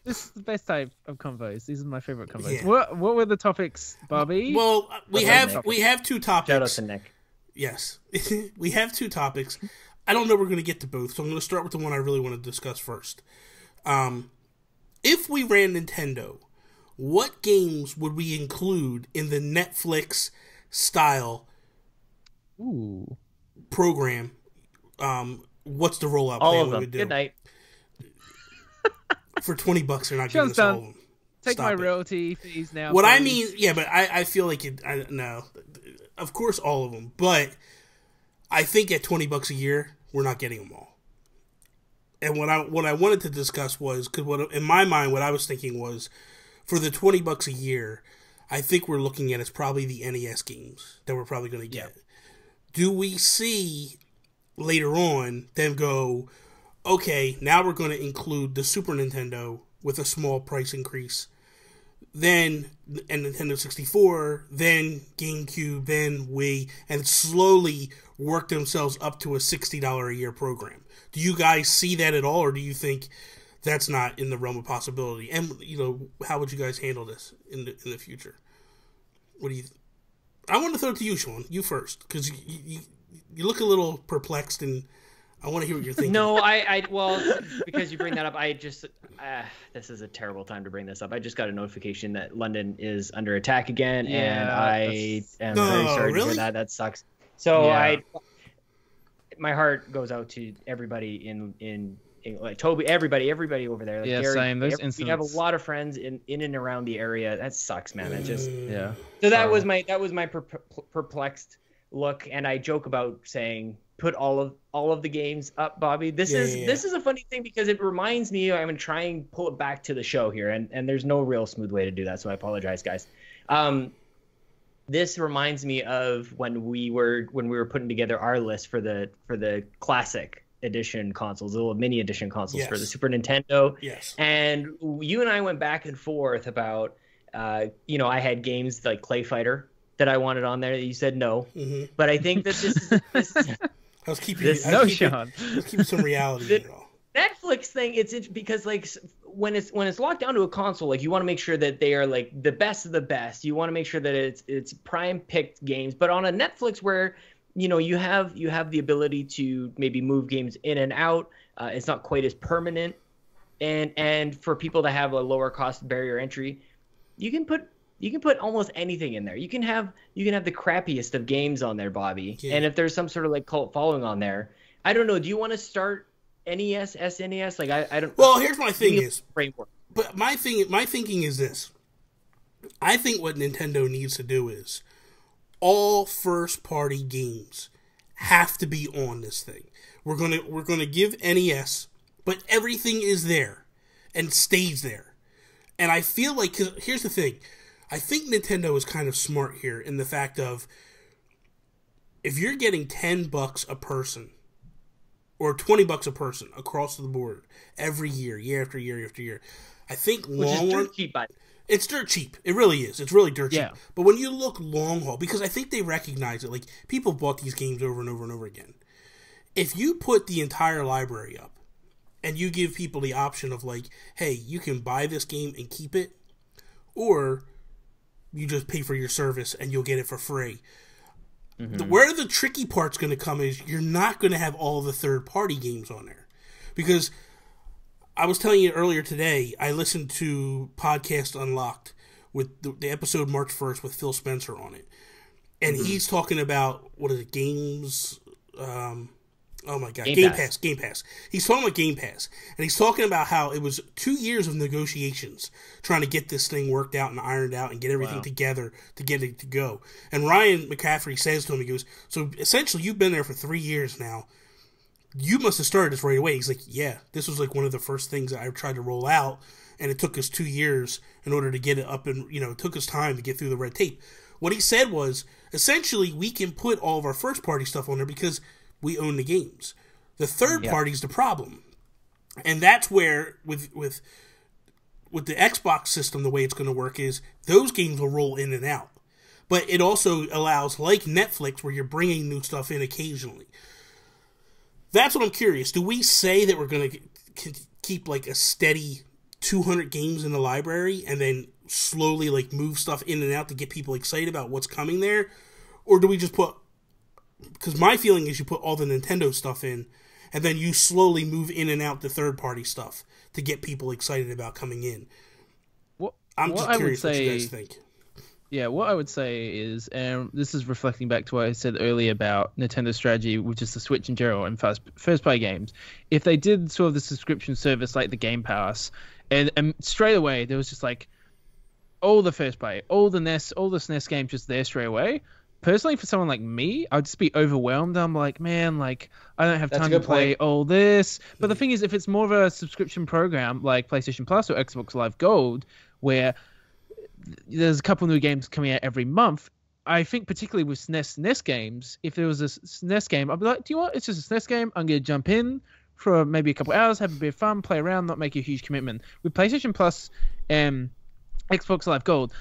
Speaker 2: is the best type of convos. These are my favorite convos. Yeah. What were the topics, Bobby?
Speaker 3: Well, we have two topics.
Speaker 1: Shout out to Nick.
Speaker 3: Yes. We have two topics. I don't know we're going to get to both, so I'm going to start with the one I really want to discuss first. If we ran Nintendo, what games would we include in the Netflix style program? What's the rollout
Speaker 1: all
Speaker 3: plan
Speaker 1: of them.
Speaker 3: we would do?
Speaker 1: Good night.
Speaker 3: For $20, they're not giving us all of them.
Speaker 2: Take my royalty fees now.
Speaker 3: What I mean, but I feel like no. Of course, all of them, but I think at $20 a year, we're not getting them all. And what I wanted to discuss was, because in my mind, what I was thinking was, for the $20 a year, I think we're looking at it's probably the NES games that we're probably going to get. Yeah. Do we see later on them go, okay, now we're going to include the Super Nintendo with a small price increase, then and Nintendo 64, then GameCube, then Wii, and slowly work themselves up to a $60 a year program? Do you guys see that at all, or do you think that's not in the realm of possibility? And how would you guys handle this in the future? What do you? I want to throw it to you, Sean. You first, because you look a little perplexed, and I want to hear what you're thinking.
Speaker 1: No, well, because you bring that up, this is a terrible time to bring this up. I just got a notification that London is under attack again, and I am very sorry to hear that. That sucks. So my heart goes out to everybody in like Toby, everybody over there. Like Gary,
Speaker 2: same. Those
Speaker 1: we have a lot of friends in and around the area. That sucks, man. That just So that was my perplexed look, and I joke about saying put all of the games up, Bobby. This is a funny thing because it reminds me. I'm gonna try and pull it back to the show here, and there's no real smooth way to do that, so I apologize, guys. This reminds me of when we were putting together our list for the classic edition consoles, the little mini edition consoles for the Super Nintendo.
Speaker 3: Yes.
Speaker 1: And you and I went back and forth about, I had games like Clay Fighter that I wanted on there that you said no. Mm-hmm. But I think that this is
Speaker 3: I was keeping some reality in it all.
Speaker 1: Netflix thing, it's because like when it's locked down to a console, like you want to make sure that they are like the best of the best. You want to make sure that it's prime picked games. But on a Netflix where you have the ability to maybe move games in and out. It's not quite as permanent, and for people that have a lower cost barrier entry, you can put almost anything in there. You can have the crappiest of games on there, Bobby. Yeah. And if there's some sort of like cult following on there, I don't know. Do you want to start NES, SNES? Like I don't.
Speaker 3: Well, here's my thing is framework. But my thinking is this. I think what Nintendo needs to do is all first-party games have to be on this thing. We're gonna give NES, but everything is there and stays there. And I feel like, 'cause here's the thing, I think Nintendo is kind of smart here in the fact of if you're getting $10 a person or $20 a person across the board every year after year after year, I think long run. It's dirt cheap. It really is. It's really dirt cheap. But when you look long haul, because I think they recognize it, like people bought these games over and over and over again. If you put the entire library up and you give people the option of like, hey, you can buy this game and keep it, or you just pay for your service and you'll get it for free. Mm-hmm. Where the tricky part's going to come is you're not going to have all the third-party games on there. Because I was telling you earlier today, I listened to Podcast Unlocked with the episode March 1st with Phil Spencer on it. And he's talking about, what is it, games... oh my god, Game Pass. He's talking about Game Pass. And he's talking about how it was 2 years of negotiations trying to get this thing worked out and ironed out and get everything together to get it to go. And Ryan McCaffrey says to him, he goes, so essentially you've been there for 3 years now. You must have started this right away. He's like, yeah, this was like one of the first things that I tried to roll out, and it took us 2 years in order to get it up, and it took us time to get through the red tape. What he said was, essentially, we can put all of our first-party stuff on there because we own the games. The third party's the problem. And that's where, with the Xbox system, the way it's going to work is those games will roll in and out. But it also allows, like Netflix, where you're bringing new stuff in occasionally. That's what I'm curious. Do we say that we're going to keep like a steady 200 games in the library and then slowly like move stuff in and out to get people excited about what's coming there? Or do we just put... Because my feeling is you put all the Nintendo stuff in and then you slowly move in and out the third-party stuff to get people excited about coming in. I'm just curious what you guys think.
Speaker 2: Yeah, what I would say is, and this is reflecting back to what I said earlier about Nintendo's strategy, which is the Switch in general and first-party games. If they did sort of the subscription service like the Game Pass, and straight away there was just like all the first-party, all the SNES games just there straight away. Personally, for someone like me, I'd just be overwhelmed. I'm like, man, like I don't have time to play all this. But the thing is, if it's more of a subscription program like PlayStation Plus or Xbox Live Gold, where there's a couple new games coming out every month, I think particularly with SNES games, if there was a SNES game, I'd be like, do you know what? It's just a SNES game. I'm going to jump in for maybe a couple hours, have a bit of fun, play around, not make a huge commitment. With PlayStation Plus and Xbox Live Gold,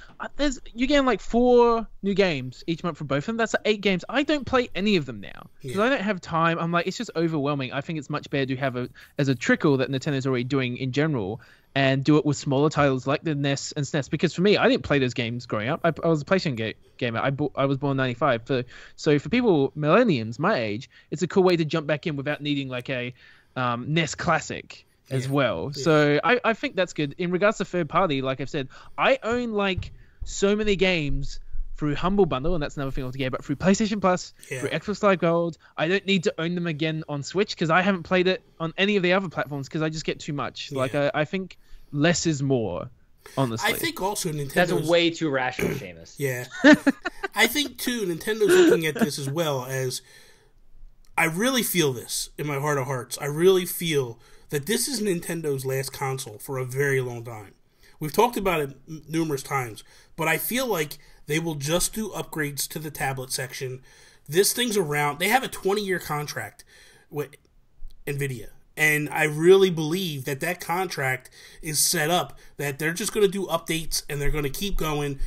Speaker 2: you're getting like 4 new games each month for both of them. That's like 8 games. I don't play any of them now because I don't have time. I'm like, it's just overwhelming. I think it's much better to have as a trickle that Nintendo's already doing in general, and do it with smaller titles like the NES and SNES. Because for me, I didn't play those games growing up. I was a PlayStation gamer. I was born in 95. So for people, millenniums, my age, it's a cool way to jump back in without needing like a NES classic as well. Yeah. So I think that's good. In regards to third party, like I've said, I own like so many games through Humble Bundle, and that's another thing altogether, but through PlayStation Plus, through Xbox Live Gold. I don't need to own them again on Switch because I haven't played it on any of the other platforms because I just get too much. Like I think less is more, honestly.
Speaker 3: I think also Nintendo's...
Speaker 1: That's way too rational, Seamus.
Speaker 3: Yeah. I think, too, Nintendo's looking at this as well as... I really feel this in my heart of hearts. I really feel that this is Nintendo's last console for a very long time. We've talked about it numerous times, but I feel like they will just do upgrades to the tablet section. This thing's around. They have a 20-year contract with NVIDIA. And I really believe that that contract is set up that they're just going to do updates and they're going to keep going.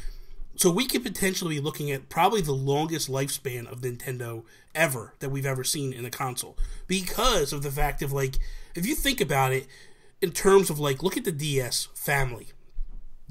Speaker 3: So we could potentially be looking at probably the longest lifespan of Nintendo ever that we've ever seen in a console. Because of the fact of, like, if you think about it in terms of, like, look at the DS family.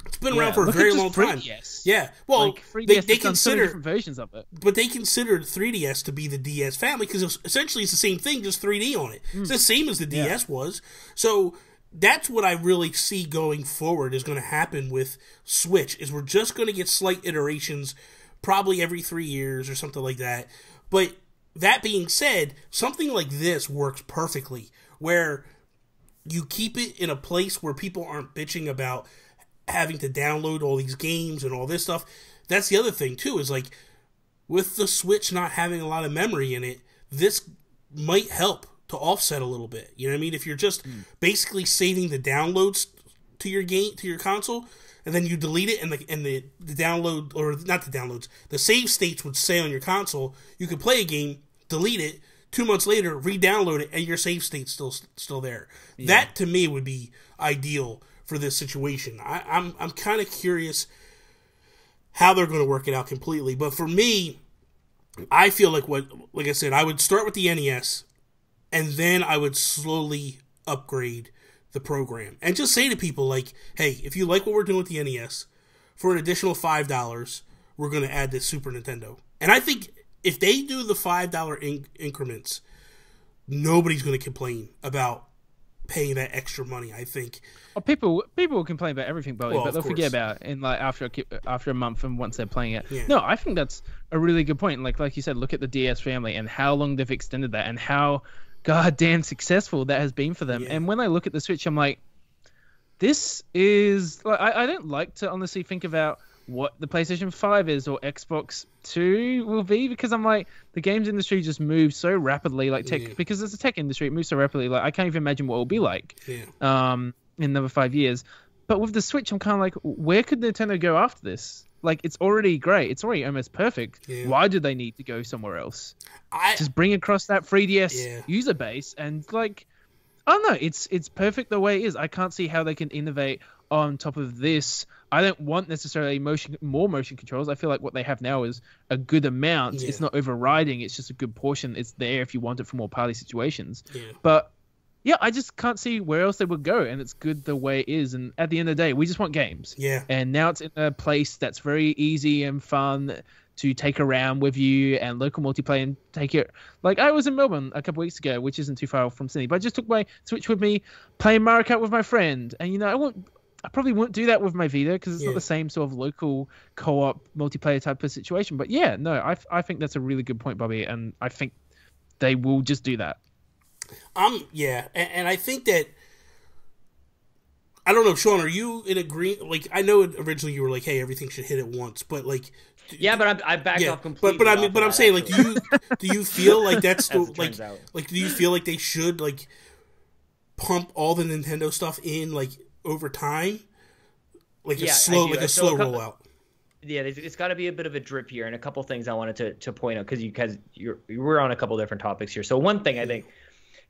Speaker 3: It's been around for a very long time. 3DS. Yeah, well, like, they consider
Speaker 2: different versions of it,
Speaker 3: but they considered 3DS to be the DS family because essentially it's the same thing, just 3D on it. It's the same as the DS was. So that's what I really see going forward is going to happen with Switch. Is we're just going to get slight iterations, probably every 3 years or something like that. But that being said, something like this works perfectly, where you keep it in a place where people aren't bitching about having to download all these games and all this stuff. That's the other thing too, is like with the Switch not having a lot of memory in it, this might help to offset a little bit. You know what I mean? If you're just basically saving the downloads to your game, to your console, and then you delete it and the download, or not the downloads, the save states would say on your console, you could play a game, delete it, 2 months later, re-download it, and your save state's still there. Yeah. That to me would be ideal for this situation. I'm kind of curious how they're going to work it out completely. But for me, I feel like I said, I would start with the NES, and then I would slowly upgrade the program. And just say to people, like, hey, if you like what we're doing with the NES, for an additional $5, we're going to add this Super Nintendo. And I think if they do the $5 increments, nobody's going to complain about paying that extra money, I think.
Speaker 2: Well, people will complain about everything, but they'll forget about it in like after a month and once they're playing it. Yeah. No, I think that's a really good point. Like you said, look at the DS family and how long they've extended that and how goddamn successful that has been for them. Yeah. And when I look at the Switch, I'm like, this is like I don't like to honestly think about what the PlayStation 5 is or Xbox 2 will be, because I'm like, the games industry just moves so rapidly, like tech, because it's a tech industry, it moves so rapidly, like I can't even imagine what it'll be like in another 5 years. But with the Switch, I'm kind of like, where could Nintendo go after this? Like, it's already great, it's already almost perfect. Why do they need to go somewhere else? Just bring across that 3DS user base, and like, I don't know, it's perfect the way it is. I can't see how they can innovate on top of this. I don't want necessarily more motion controls. I feel like what they have now is a good amount. It's not overriding. It's just a good portion. It's there if you want it for more party situations. But yeah, I just can't see where else they would go, and it's good the way it is. And at the end of the day, we just want games. And now it's in a place that's very easy and fun to take around with you, and local multiplayer, and take it. Like, I was in Melbourne a couple weeks ago, which isn't too far from Sydney, but I just took my Switch with me, playing Mario Kart with my friend. And you know, I probably won't do that with my Vita because it's not the same sort of local co-op multiplayer type of situation. But yeah, no, I think that's a really good point, Bobby, and I think they will just do that. And I think that, I don't know, Sean, are you in agreement? Like, I know originally you were like, hey, everything should hit at once, but like,
Speaker 1: but I backed off completely.
Speaker 3: But I'm saying, like, do you feel like that's the, like do you feel like they should like pump all the Nintendo stuff in like over time, like a slow rollout?
Speaker 1: Yeah, it's got to be a bit of a drip here, and a couple things I wanted to point out because we're on a couple different topics here. So one thing, I think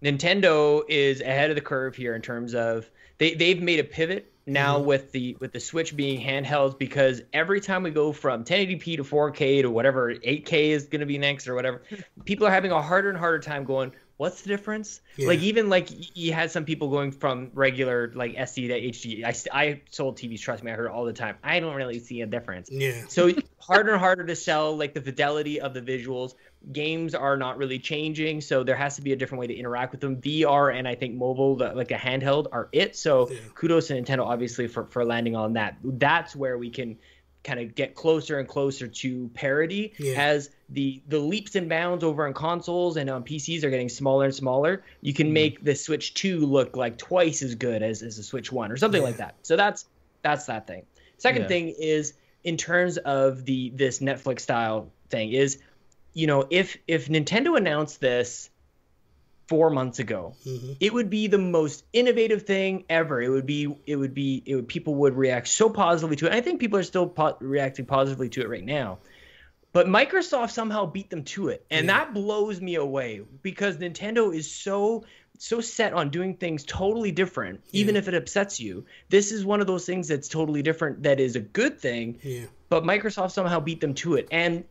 Speaker 1: Nintendo is ahead of the curve here in terms of they've made a pivot now with the Switch being handhelds, because every time we go from 1080p to 4K to whatever 8K is going to be next or whatever, people are having a harder and harder time going, what's the difference?
Speaker 3: Yeah.
Speaker 1: Like, even like you had some people going from regular like SD to HD. I sold TVs, trust me, I heard it all the time. I don't really see a difference.
Speaker 3: Yeah.
Speaker 1: So harder and harder to sell, like the fidelity of the visuals. Games are not really changing, so there has to be a different way to interact with them. VR and I think mobile, like a handheld, are it. So kudos to Nintendo, obviously, for landing on that. That's where we can kind of get closer and closer to parity as the leaps and bounds over on consoles and on PCs are getting smaller and smaller. You can make the Switch 2 look like twice as good as the Switch 1 or something like that. So that's that thing. Second thing is, in terms of this Netflix style thing, is, you know, if Nintendo announced this 4 months ago, it would be the most innovative thing ever. People would react so positively to it. I think people are still reacting positively to it right now. But Microsoft somehow beat them to it. And that blows me away, because Nintendo is so set on doing things totally different, even if it upsets you. This is one of those things that's totally different that is a good thing. But Microsoft somehow beat them to it. And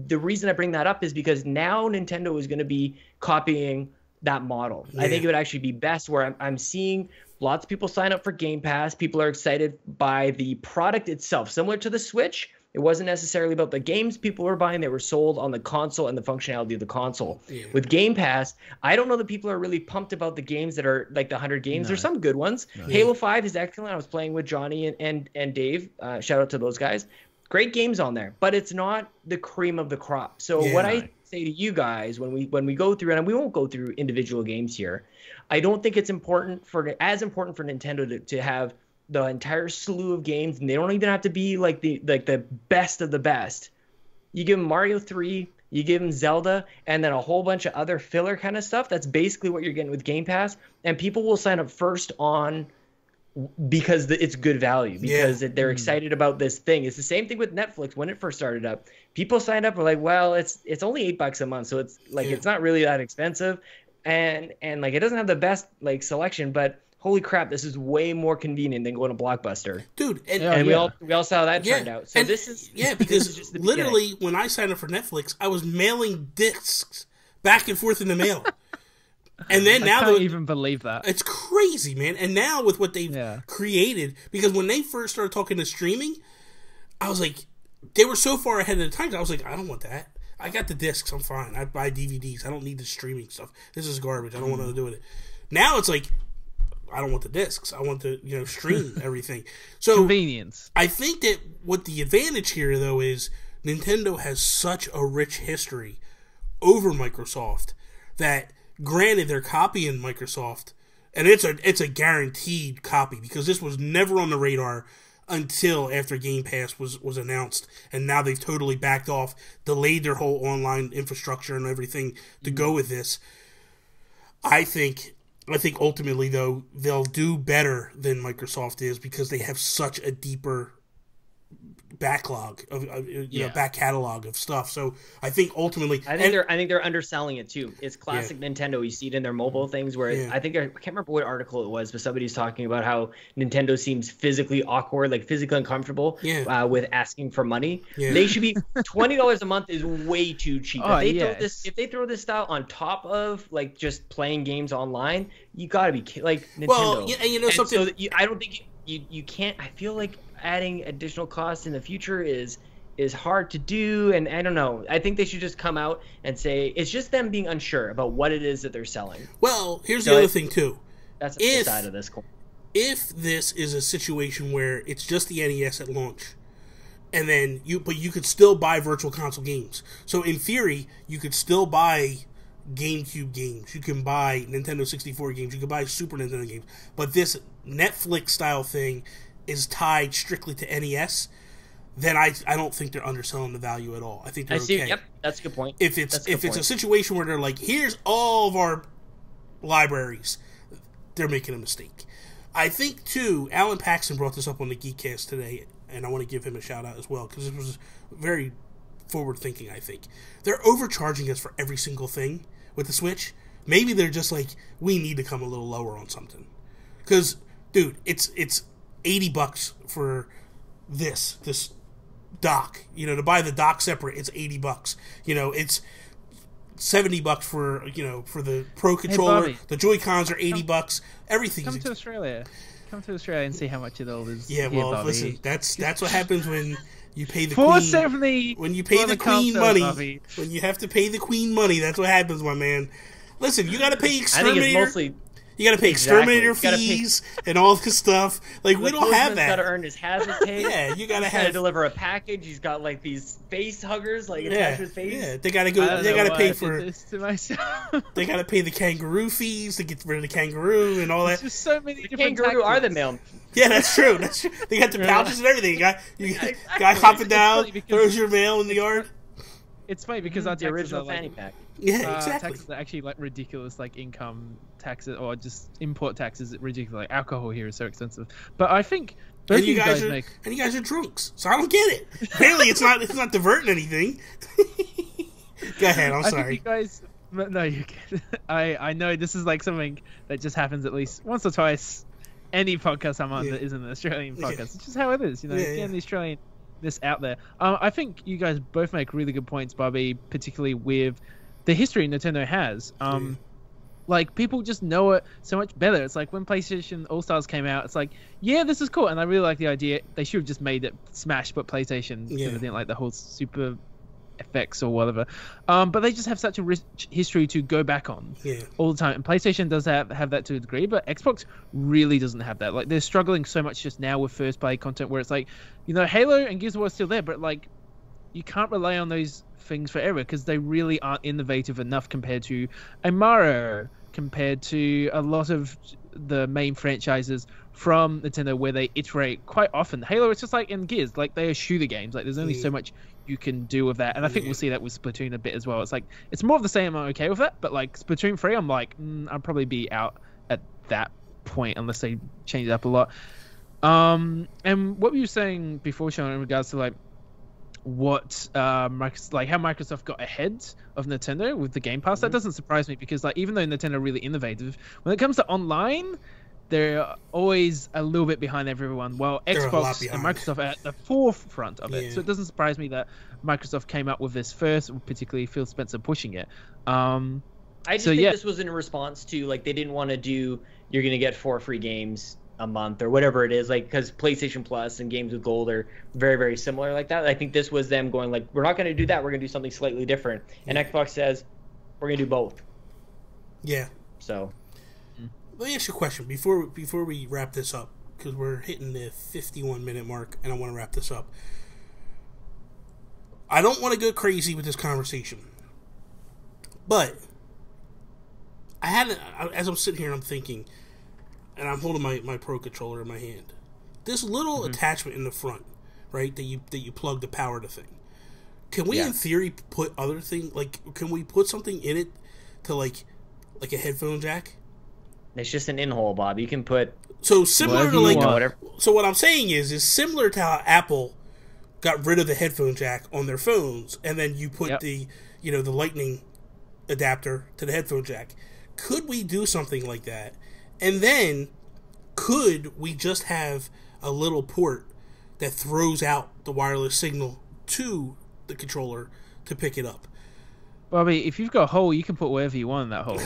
Speaker 1: the reason I bring that up is because now Nintendo is going to be copying that model. I think it would actually be best where I'm seeing lots of people sign up for Game Pass. People are excited by the product itself. Similar to the Switch, it wasn't necessarily about the games people were buying. They were sold on the console and the functionality of the console. With Game Pass, I don't know that people are really pumped about the games that are like the 100 games. There's some good ones. Halo 5 is excellent. I was playing with Johnny and Dave. Shout out to those guys. Great games on there, but it's not the cream of the crop. So what I say to you guys when we go through, and we won't go through individual games here, I don't think it's important for Nintendo to have the entire slew of games, and they don't even have to be like the best of the best. You give them Mario 3, you give them Zelda, and then a whole bunch of other filler kind of stuff. That's basically what you're getting with Game Pass, and people will sign up first on because it's good value, because they're excited about this thing. It's the same thing with Netflix when it first started up. People signed up, were like, well, it's only $8 a month, so it's like it's not really that expensive, and like it doesn't have the best like selection, but holy crap, this is way more convenient than going to Blockbuster, dude. And we all saw how that turned out. So this is
Speaker 3: because
Speaker 1: this is just
Speaker 3: literally when I signed up for Netflix, I was mailing discs back and forth in the mail. And then now
Speaker 2: I can't even believe that.
Speaker 3: It's crazy, man. And now with what they've created, because when they first started talking to streaming, I was like, they were so far ahead of the time. I was like, I don't want that. I got the discs. I'm fine. I buy DVDs. I don't need the streaming stuff. This is garbage. I don't want to do with it. Now it's like, I don't want the discs. I want to stream everything. So
Speaker 2: convenience.
Speaker 3: I think that what the advantage here though is Nintendo has such a rich history over Microsoft that, granted, they're copying Microsoft, and it's a guaranteed copy, because this was never on the radar until after Game Pass was announced, and now they've totally backed off, delayed their whole online infrastructure and everything to go with this. I think ultimately though they'll do better than Microsoft is, because they have such a deeper backlog of back catalog of stuff. So I think ultimately,
Speaker 1: I think they're underselling it too. It's classic Nintendo. You see it in their mobile things where I can't remember what article it was, but somebody's talking about how Nintendo seems physically awkward, like physically uncomfortable with asking for money. They should be $20 a month is way too cheap. If they throw this style on top of like just playing games online, you gotta be like Nintendo.
Speaker 3: Well, and something.
Speaker 1: So I don't think you can't. I feel like adding additional costs in the future is hard to do, and I don't know. I think they should just come out and say it's just them being unsure about what it is that they're selling.
Speaker 3: Well, here's the other thing too.
Speaker 1: That's the side of this coin.
Speaker 3: If this is a situation where it's just the NES at launch, and then you could still buy virtual console games. So in theory, you could still buy GameCube games. You can buy Nintendo 64 games. You can buy Super Nintendo games. But this Netflix style thing is tied strictly to NES, then I don't think they're underselling the value at all. I think they're okay.
Speaker 1: Yep, that's a good point.
Speaker 3: If it's a situation where they're like, here's all of our libraries, they're making a mistake. I think too, Alan Paxton brought this up on the Geekcast today, and I want to give him a shout out as well, because it was very forward thinking. I think they're overcharging us for every single thing with the Switch. Maybe they're just like, we need to come a little lower on something, because dude, it's $80 for this dock. To buy the dock separate, it's $80. $70 for for the Pro controller.
Speaker 2: Bobby,
Speaker 3: the Joy-Cons are $80. Everything's
Speaker 2: come to Australia. Come to Australia and see how much it all is.
Speaker 3: Yeah,
Speaker 2: here,
Speaker 3: well,
Speaker 2: Bobby.
Speaker 3: listen, that's what happens when you pay the
Speaker 2: $4.70.
Speaker 3: When you pay the Queen
Speaker 2: console,
Speaker 3: money,
Speaker 2: Bobby.
Speaker 3: when you have to pay the Queen money, that's what happens, my man. Listen, you got to pay
Speaker 1: I
Speaker 3: exterminator.
Speaker 1: think it's mostly
Speaker 3: You got to pay exterminator
Speaker 1: Exactly.
Speaker 3: fees and all this stuff. Like we don't have that.
Speaker 1: Got to earn his hazard pay.
Speaker 3: Yeah, you got to
Speaker 1: He's got to
Speaker 3: have.
Speaker 1: deliver a package. He's got like these face huggers, like attached
Speaker 3: Yeah,
Speaker 1: to his face.
Speaker 3: yeah. They got to go.
Speaker 2: I don't
Speaker 3: They
Speaker 2: know
Speaker 3: got to
Speaker 2: why
Speaker 3: pay
Speaker 2: I did
Speaker 3: for.
Speaker 2: this to myself.
Speaker 3: They got to pay the kangaroo fees to get rid of the kangaroo and all
Speaker 2: There's
Speaker 3: that.
Speaker 2: just so many
Speaker 1: The
Speaker 2: different
Speaker 1: kangaroo are the
Speaker 2: tactics.
Speaker 1: mail.
Speaker 3: Yeah, that's true. That's true. They got the pouches and everything. You
Speaker 1: Exactly.
Speaker 3: guy hopping down,
Speaker 2: funny because-
Speaker 3: throws your mail in the yard.
Speaker 2: It's funny because our
Speaker 1: The
Speaker 2: taxes
Speaker 1: original
Speaker 2: are like,
Speaker 1: fanny pack.
Speaker 3: Yeah, exactly.
Speaker 2: taxes are actually like ridiculous, like income taxes or just import taxes. Ridiculous. Like alcohol here is so expensive. But I think both
Speaker 3: And
Speaker 2: of you guys
Speaker 3: are
Speaker 2: make.
Speaker 3: and you guys are drunks, so I don't get it. Apparently, it's not diverting anything. Go ahead. I'm
Speaker 2: I
Speaker 3: sorry.
Speaker 2: think you guys. No, you can. I know this is like something that just happens at least once or twice. Any podcast I'm on
Speaker 3: Yeah.
Speaker 2: that isn't an Australian
Speaker 3: Yeah.
Speaker 2: podcast. It's just how it is,
Speaker 3: Yeah,
Speaker 2: getting
Speaker 3: yeah.
Speaker 2: the Australian this out there. I think you guys both make really good points, Bobby, particularly with the history Nintendo has. Like people just know it so much better. It's like when PlayStation All Stars came out, it's like, yeah, this is cool, and I really like the idea. They should have just made it Smash, but PlayStation.
Speaker 3: Yeah.
Speaker 2: I didn't like the whole Super effects or whatever. But they just have such a rich history to go back on
Speaker 3: Yeah.
Speaker 2: all the time. And PlayStation does have that to a degree, but Xbox really doesn't have that. Like they're struggling so much just now with first party content where it's like, Halo and Gears of War are still there, but like you can't rely on those things forever because they really aren't innovative enough compared to a Mario, compared to a lot of the main franchises from Nintendo where they iterate quite often. Halo, it's just like in Gears, like they are shooter games. Like there's only so much you can do with that, and I think we'll see that with Splatoon a bit as well. It's like it's more of the same. I'm okay with that, but like Splatoon 3, I'm like I'll probably be out at that point unless they change it up a lot. And what were you saying before, Sean, in regards to like what how Microsoft got ahead of Nintendo with the Game Pass? That doesn't surprise me because like even though Nintendo are really innovative, when it comes to online, they're always a little bit behind everyone. While
Speaker 3: They're a lot
Speaker 2: Xbox
Speaker 3: behind.
Speaker 2: and Microsoft are at the forefront of it,
Speaker 3: Yeah.
Speaker 2: so it doesn't surprise me that Microsoft came up with this first, particularly Phil Spencer pushing it.
Speaker 1: I just
Speaker 2: So,
Speaker 1: think
Speaker 2: yeah.
Speaker 1: this was in response to like they didn't want to do you're gonna get 4 free games a month or whatever it is, like because PlayStation Plus and games with gold are very, very similar like that. I think this was them going like, we're not going to do that. We're going to do something slightly different. And Xbox says we're going to do both.
Speaker 3: Yeah.
Speaker 1: So
Speaker 3: Let me ask you a question before we wrap this up, because we're hitting the 51-minute mark, and I want to wrap this up. I don't want to go crazy with this conversation, but as I'm sitting here and I'm thinking, and I'm holding my Pro controller in my hand, this little attachment in the front, right, that you plug the power to thing. Can we, in theory, put other things, like, can we put something in it to, like a headphone jack?
Speaker 1: it's just an in-hole, Bob. You can put
Speaker 3: So similar to
Speaker 2: Whatever you
Speaker 3: like,
Speaker 2: want.
Speaker 1: whatever.
Speaker 3: so what I'm saying is similar to how Apple got rid of the headphone jack on their phones, and then you put
Speaker 2: Yep.
Speaker 3: the lightning adapter to the headphone jack. Could we do something like that? And then could we just have a little port that throws out the wireless signal to the controller to pick it up?
Speaker 2: Bobby, if you've got a hole, you can put whatever you want in that hole.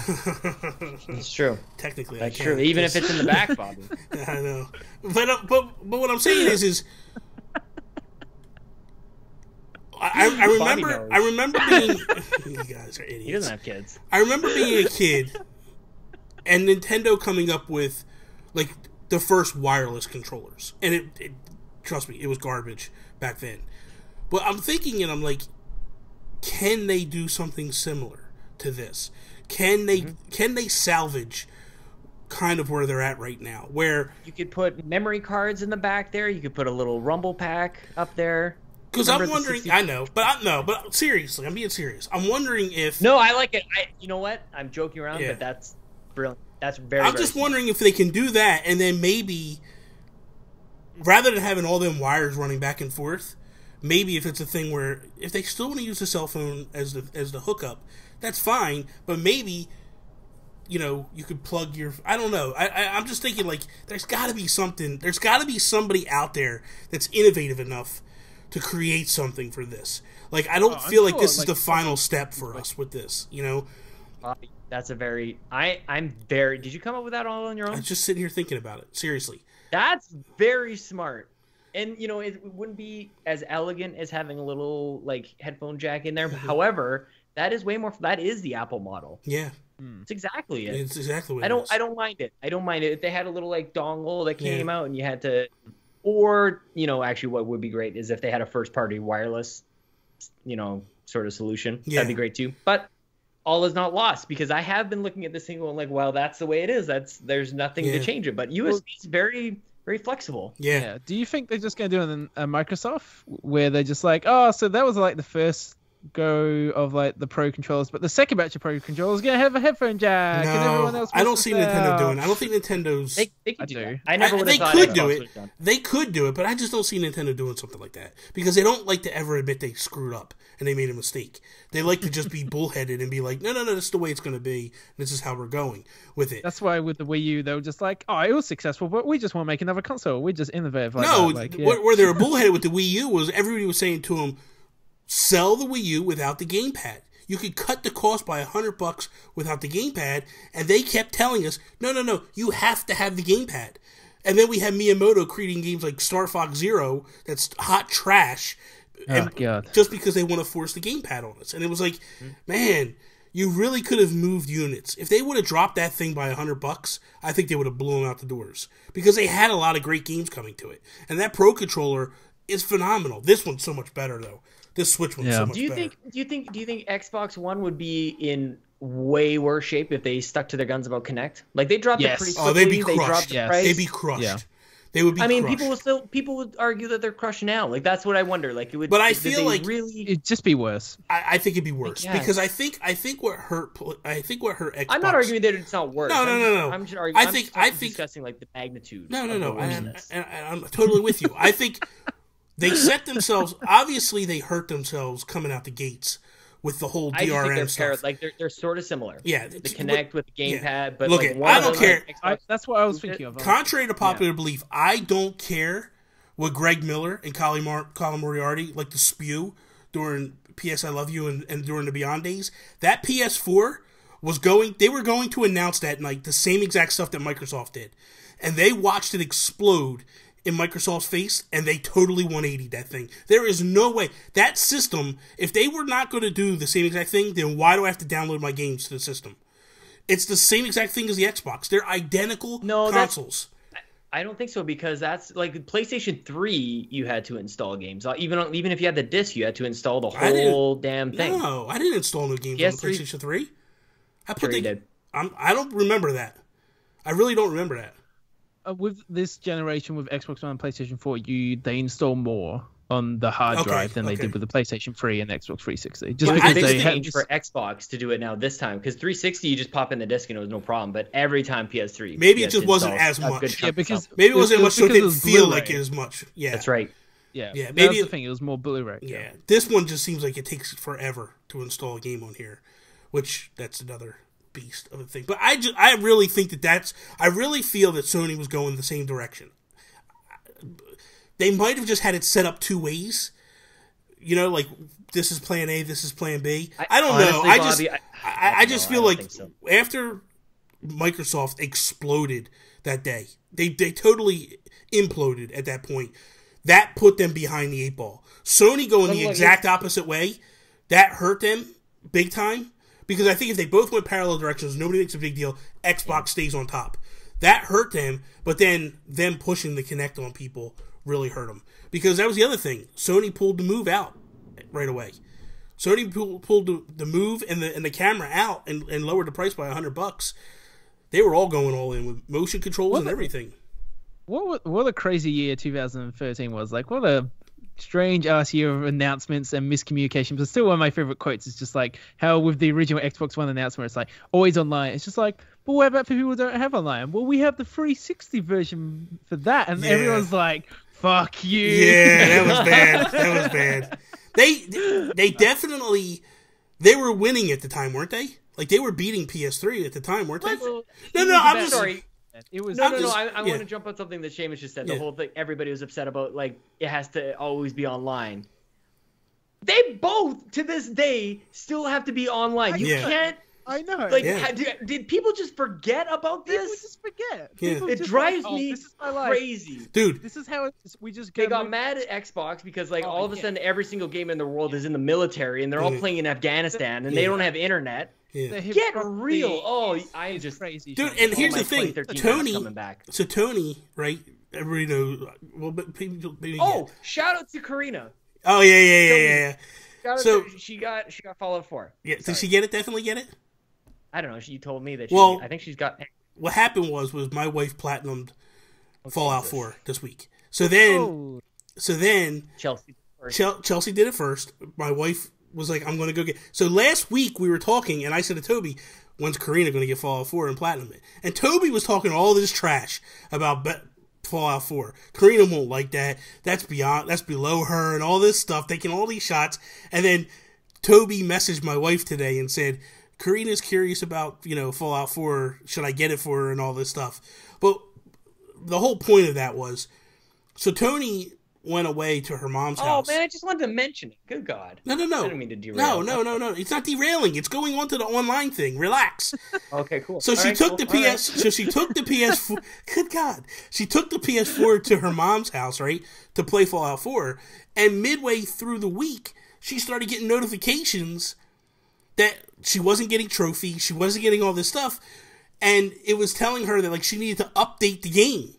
Speaker 1: It's true.
Speaker 3: Technically,
Speaker 1: That's
Speaker 3: I
Speaker 1: true.
Speaker 3: can,
Speaker 1: Even if
Speaker 3: 'cause-
Speaker 1: it's in the back, Bobby.
Speaker 3: I know, but what I'm saying is I remember being you guys are idiots.
Speaker 1: He doesn't have kids.
Speaker 3: I remember being a kid and Nintendo coming up with like the first wireless controllers, and it trust me, it was garbage back then. But I'm thinking, and I'm like, can they do something similar to this? Can they salvage kind of where they're at right now? Where
Speaker 1: You could put memory cards in the back there. You could put a little rumble pack up there.
Speaker 3: because I'm
Speaker 1: Remember the
Speaker 3: wondering,
Speaker 1: 60
Speaker 3: I know, but seriously, I'm being serious. I'm wondering if
Speaker 1: No, I like it. You know what? I'm joking around,
Speaker 3: Yeah.
Speaker 1: but that's brilliant. That's very.
Speaker 3: I'm
Speaker 1: very
Speaker 3: just
Speaker 1: smart.
Speaker 3: wondering if they can do that, and then maybe rather than having all them wires running back and forth, maybe if it's a thing where if they still want to use the cell phone as the hookup, that's fine. But maybe you could plug your. I don't know. I'm just thinking like there's got to be something. There's got to be somebody out there that's innovative enough to create something for this. Like, I don't feel like this is the final step for us with this, you know?
Speaker 1: That's a very... I'm very... Did you come up with that all on your own?
Speaker 3: I was just sitting here thinking about it. Seriously.
Speaker 1: That's very smart. And, you know, it wouldn't be as elegant as having a little, like, headphone jack in there. However, that is way more... That is the Apple model.
Speaker 3: Yeah.
Speaker 1: It's exactly it.
Speaker 3: It's exactly what
Speaker 1: I don't mind it. I don't mind it. If they had a little, like, dongle that came out and you had to... Or, you know, actually what would be great is if they had a first-party wireless, you know, sort of solution. Yeah. That'd be great, too. But all is not lost, because I have been looking at this thing going like, well, that's the way it is. There's nothing to change it. But USB is very, very flexible.
Speaker 3: Yeah.
Speaker 2: Do you think they're just going to do it in Microsoft, where they're just like, oh, so that was like the first go of like the Pro controllers, but the second batch of Pro controllers going to have a headphone jack, and everyone else
Speaker 3: I don't see Nintendo doing it. I don't think Nintendo's...
Speaker 1: They could do it. I never would have thought
Speaker 3: they could do it. They could do it, but I just don't see Nintendo doing something like that, because they don't like to ever admit they screwed up and they made a mistake. They like to just be bullheaded and be like, no, this is the way it's going to be. This is how we're going with it.
Speaker 2: That's why with the Wii U, they were just like, oh, it was successful, but we just want to make another console. We just innovative like
Speaker 3: that.
Speaker 2: Like,
Speaker 3: where they were bullheaded with the Wii U was everybody was saying to them, sell the Wii U without the gamepad. You could cut the cost by $100 without the gamepad, and they kept telling us, no, you have to have the gamepad. And then we had Miyamoto creating games like Star Fox Zero that's hot trash,
Speaker 2: God.
Speaker 3: Just because they want to force the gamepad on us. And it was like, man, you really could have moved units. If they would have dropped that thing by $100, I think they would have blown out the doors, because they had a lot of great games coming to it. And that Pro controller is phenomenal. This one's so much better, though. This Switch one's so much better.
Speaker 1: Do you think Xbox One would be in way worse shape if they stuck to their guns about Kinect? Like, they dropped it pretty quickly.
Speaker 3: Oh, they'd be crushed. They'd be crushed. Yeah. They would be crushed.
Speaker 1: People would argue that they're crushed now. Like, that's what I wonder. Like, it would.
Speaker 3: But I feel like
Speaker 2: it'd just be worse.
Speaker 3: I think it'd be worse, because I think what hurt Xbox.
Speaker 1: I'm not arguing that it's not worse.
Speaker 3: No.
Speaker 1: I'm just arguing.
Speaker 3: I think
Speaker 1: discussing like the magnitude.
Speaker 3: No. I'm totally with you. I think they set themselves. Obviously, they hurt themselves coming out the gates with the whole DRM stuff.
Speaker 1: Like they're sort of similar.
Speaker 3: Yeah,
Speaker 1: the Connect with the gamepad. But
Speaker 3: look,
Speaker 1: like
Speaker 3: I don't care.
Speaker 2: That's what I was thinking of.
Speaker 3: Contrary to popular belief, I don't care what Greg Miller and Colin Moriarty like to spew during PS I Love You and during the Beyond days. That PS4 they were going to announce that night the same exact stuff that Microsoft did, and they watched it explode in Microsoft's face, and they totally 180'd that thing. There is no way. That system, if they were not going to do the same exact thing, then why do I have to download my games to the system? It's the same exact thing as the Xbox. They're identical consoles.
Speaker 1: I don't think so, because that's like PlayStation 3, you had to install games. Even if you had the disc, you had to install the whole damn thing.
Speaker 3: No, I didn't install no games on the PlayStation 3.
Speaker 1: Did.
Speaker 3: I don't remember that. I really don't remember that.
Speaker 2: With this generation, with Xbox One and PlayStation 4, they install more on the hard drive than they did with the PlayStation 3 and Xbox 360. Just because they
Speaker 1: changed for Xbox to do it now this time, because 360 you just pop in the disc and it was no problem, but every time PS3,
Speaker 3: maybe it just wasn't as much.
Speaker 2: Yeah, because
Speaker 3: maybe it wasn't much, so it didn't feel like it as much. Yeah,
Speaker 1: that's right.
Speaker 2: Yeah, maybe that's the thing. It was more Blu-ray.
Speaker 3: Yeah, this one just seems like it takes forever to install a game on here, which that's another beast of a thing. But I really think I really feel that Sony was going the same direction. They might have just had it set up two ways, like this is plan A, this is plan B. I don't know. I just feel like after Microsoft exploded that day, they totally imploded at that point. That put them behind the 8-ball. Sony going the exact opposite way, that hurt them big time. Because I think if they both went parallel directions, nobody makes a big deal. Xbox stays on top. That hurt them, but then them pushing the Kinect on people really hurt them. Because that was the other thing. Sony pulled the Move out right away. Sony pulled the Move and the camera out and lowered the price by $100. They were all going all in with motion controls and everything.
Speaker 2: What a crazy year 2013 was. Like, what a strange ass year of announcements and miscommunication. But still, one of my favorite quotes is just like how with the original Xbox One announcement, it's like always online. It's just like, but what about for people who don't have online? Well, we have the 360 version for that, and everyone's like, "Fuck you!"
Speaker 3: Yeah, that was bad. That was bad. They definitely were winning at the time, weren't they? Like they were beating PS3 at the time, weren't they?
Speaker 1: No.
Speaker 2: It was
Speaker 1: No. I want to jump on something that Seamus just said. The
Speaker 3: Yeah.
Speaker 1: whole thing, everybody was upset about, like, it has to always be online. They both, to this day, still have to be online. You can't.
Speaker 2: I know.
Speaker 1: Like, did people just forget about this?
Speaker 2: People just forget.
Speaker 3: Yeah.
Speaker 2: People
Speaker 1: It
Speaker 2: just
Speaker 1: drives
Speaker 2: like,
Speaker 1: me
Speaker 2: this is my life.
Speaker 1: crazy.
Speaker 3: Dude,
Speaker 2: This is how it is. We just
Speaker 1: They got mad at Xbox because, like, all of a sudden every single game in the world is in the military and they're all playing in Afghanistan and they don't have internet.
Speaker 3: yeah.
Speaker 1: Get real. Oh, I just
Speaker 2: crazy.
Speaker 3: Dude,
Speaker 2: shit.
Speaker 3: and here's the thing.
Speaker 1: 2013
Speaker 3: Tony,
Speaker 1: coming back.
Speaker 3: so Tony, right? Everybody knows. Well, but people
Speaker 1: Oh, shout out to Karina.
Speaker 3: Oh, yeah.
Speaker 1: Shout out
Speaker 3: So-
Speaker 1: to, she got Fallout 4.
Speaker 3: Yeah, did
Speaker 1: Sorry.
Speaker 3: she get it? Definitely get it?
Speaker 1: I don't know. She told me that.
Speaker 3: Well-
Speaker 1: I think she's got.
Speaker 3: What happened was my wife platinumed Fallout
Speaker 1: Jesus.
Speaker 3: 4 this week. So then,
Speaker 2: Oh,
Speaker 1: Chelsea. First.
Speaker 3: Chelsea did it first. My wife was like, I'm going to go get... So last week we were talking, and I said to Toby, when's Karina going to get Fallout 4 and platinum it? And Toby was talking all this trash about Fallout 4. Karina won't like that. That's below her and all this stuff, taking all these shots. And then Toby messaged my wife today and said, Karina's curious about, Fallout 4. Should I get it for her and all this stuff? But the whole point of that was, so Tony went away to her mom's house.
Speaker 1: Oh man, I just wanted to mention it. Good God.
Speaker 3: No.
Speaker 1: I didn't mean to derail.
Speaker 3: No. It's not derailing. It's going on to the online thing. Relax.
Speaker 1: Okay, cool.
Speaker 3: So she took the PS4. Good God. She took the PS4 to her mom's house, right, to play Fallout 4. And midway through the week, she started getting notifications that she wasn't getting trophies, she wasn't getting all this stuff, and it was telling her that, like, she needed to update the game.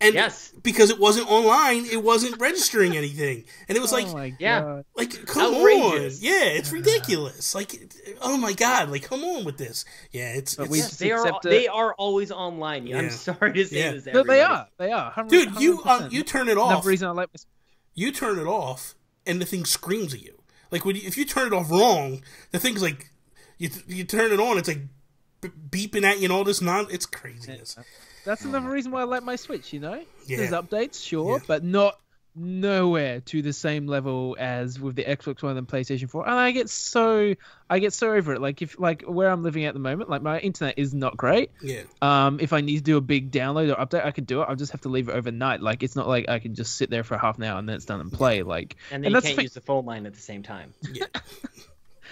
Speaker 3: And
Speaker 1: Yes.
Speaker 3: because it wasn't online, it wasn't registering anything. And it was like,
Speaker 2: my
Speaker 1: yeah.
Speaker 2: God.
Speaker 3: like, come
Speaker 1: Outrageous.
Speaker 3: on. Yeah, it's ridiculous. Like, oh my God, like, come on with this. Yeah,
Speaker 2: But we
Speaker 3: it's
Speaker 2: just
Speaker 1: They are.
Speaker 2: accept it.
Speaker 1: They are always online.
Speaker 3: Yeah.
Speaker 1: I'm sorry to say
Speaker 3: Yeah.
Speaker 1: this. To
Speaker 2: No, they
Speaker 1: everybody.
Speaker 2: are. They are. 100%.
Speaker 3: dude, you turn it off.
Speaker 2: Another reason I like this.
Speaker 3: You turn it off, and the thing screams at you. Like, if you turn it off wrong, the thing's like, you turn it on, it's like beeping at you and all this it's craziness.
Speaker 2: That's another reason why I like my Switch,
Speaker 3: Yeah.
Speaker 2: There's updates, sure,
Speaker 3: Yeah.
Speaker 2: but nowhere to the same level as with the Xbox One and PlayStation 4. And I get so over it. Like where I'm living at the moment, like my internet is not great.
Speaker 3: Yeah.
Speaker 2: If I need to do a big download or update, I could do it. I'll just have to leave it overnight. Like it's not like I can just sit there for half an hour and then it's done and play. Like
Speaker 1: And then you can't use the phone line at the same time.
Speaker 3: Yeah.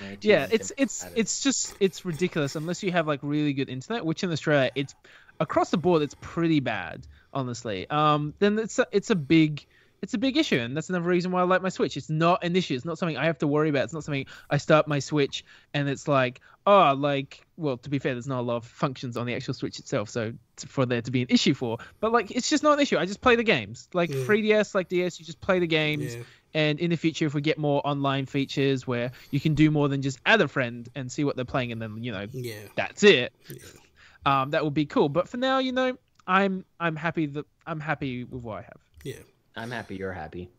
Speaker 1: Right?
Speaker 2: yeah,
Speaker 1: Jesus,
Speaker 2: it's ridiculous unless you have like really good internet, which in Australia it's across the board it's pretty bad, honestly. Then it's a big issue, and that's another reason why I like my Switch. It's not an issue. It's not something I have to worry about. It's not something I start my Switch and it's like, well, to be fair, there's not a lot of functions on the actual Switch itself, so for there to be an issue for. But like, it's just not an issue. I just play the games. Like 3DS, like DS, you just play the games.
Speaker 3: Yeah.
Speaker 2: And in the future, if we get more online features where you can do more than just add a friend and see what they're playing, and then
Speaker 3: Yeah.
Speaker 2: that's it.
Speaker 3: Yeah.
Speaker 2: That would be cool. But for now, I'm happy with what I have.
Speaker 3: Yeah.
Speaker 1: I'm happy you're happy.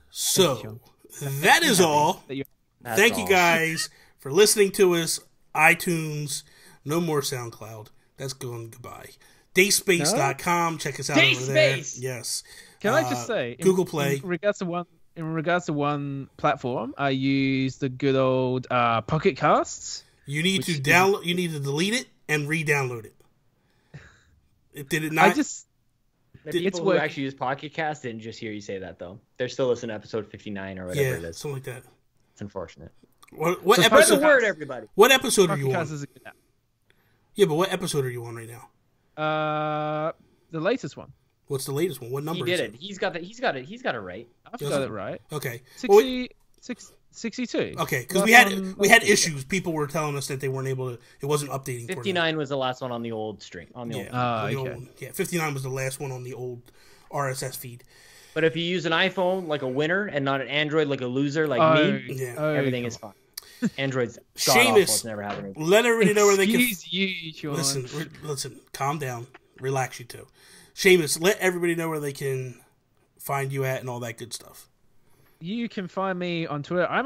Speaker 3: So that is all.
Speaker 1: That's
Speaker 3: Thank you
Speaker 1: all.
Speaker 3: guys for listening to us. iTunes, no more SoundCloud. That's going goodbye. Dayspace.com. Check us out over there.
Speaker 1: Dayspace!
Speaker 3: Yes.
Speaker 2: Can I just say,
Speaker 3: Google Play.
Speaker 2: In regards to one platform, I use the good old Pocket Casts.
Speaker 3: You need to download. You need to delete it and re-download it. Did it not?
Speaker 1: The people who actually use Pocket Cast didn't just hear you say that, though. They're still listening to episode 59 or whatever it is.
Speaker 3: Something like that.
Speaker 1: It's unfortunate.
Speaker 3: What
Speaker 1: Spread
Speaker 3: episode?
Speaker 1: the word, everybody.
Speaker 3: What episode are
Speaker 2: Pocket
Speaker 3: you
Speaker 2: Casts
Speaker 3: on?
Speaker 2: is a good app.
Speaker 3: Yeah, but what episode are you on right now?
Speaker 2: The latest one.
Speaker 3: What's the latest one? What number?
Speaker 1: He did
Speaker 3: is
Speaker 1: it. He's got it right.
Speaker 2: I've got it right.
Speaker 3: Okay.
Speaker 2: 62.
Speaker 3: Okay, because
Speaker 2: Last
Speaker 3: we had
Speaker 2: one-
Speaker 3: issues. People were telling us that they weren't able to. It wasn't updating. for them.
Speaker 1: 59 was the last one on the old string. On the old.
Speaker 3: Yeah, the
Speaker 2: okay.
Speaker 3: old one. Yeah, 59 was the last one on the old RSS feed.
Speaker 1: But if you use an iPhone like a winner and not an Android like a loser like me,
Speaker 3: Yeah.
Speaker 1: everything is fine. Android's god-awful. It's never happening.
Speaker 3: Let everybody know where they can.
Speaker 2: Excuse you, Sean.
Speaker 3: Listen. Calm down. Relax, you two. Seamus, let everybody know where they can find you at and all that good stuff.
Speaker 2: You can find me on Twitter. I'm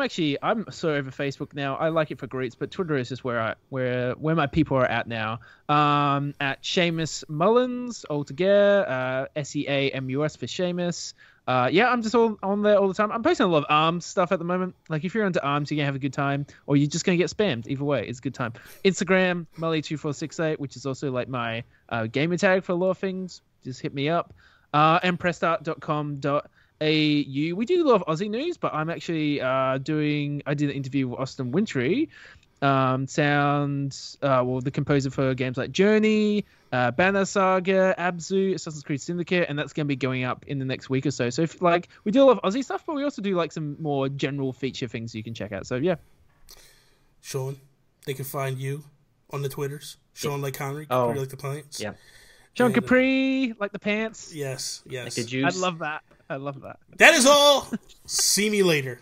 Speaker 2: so over Facebook now. I like it for greets, but Twitter is just where my people are at now. At Seamus Mullins altogether, SEAMUS for Seamus. I'm just all on there all the time. I'm posting a lot of ARMS stuff at the moment. Like if you're into ARMS, you're gonna have a good time, or you're just gonna get spammed. Either way, it's a good time. Instagram Mully2468, which is also like my gamer tag for a lot of things. Just hit me up. And pressstart.com.au. We do a lot of Aussie news, but I'm actually I did an interview with Austin Wintry, the composer for games like Journey, Banner Saga, Abzu, Assassin's Creed Syndicate, and that's going to be going up in the next week or so. So if, we do a lot of Aussie stuff, but we also do some more general feature things you can check out. So yeah.
Speaker 3: Sean, they can find you on the Twitters. Sean like Connery,
Speaker 1: Capri
Speaker 3: like the pants.
Speaker 1: Yeah.
Speaker 2: Sean Capri, like the pants.
Speaker 3: Yes.
Speaker 1: Like the juice.
Speaker 2: I love that.
Speaker 3: That is all. See me later.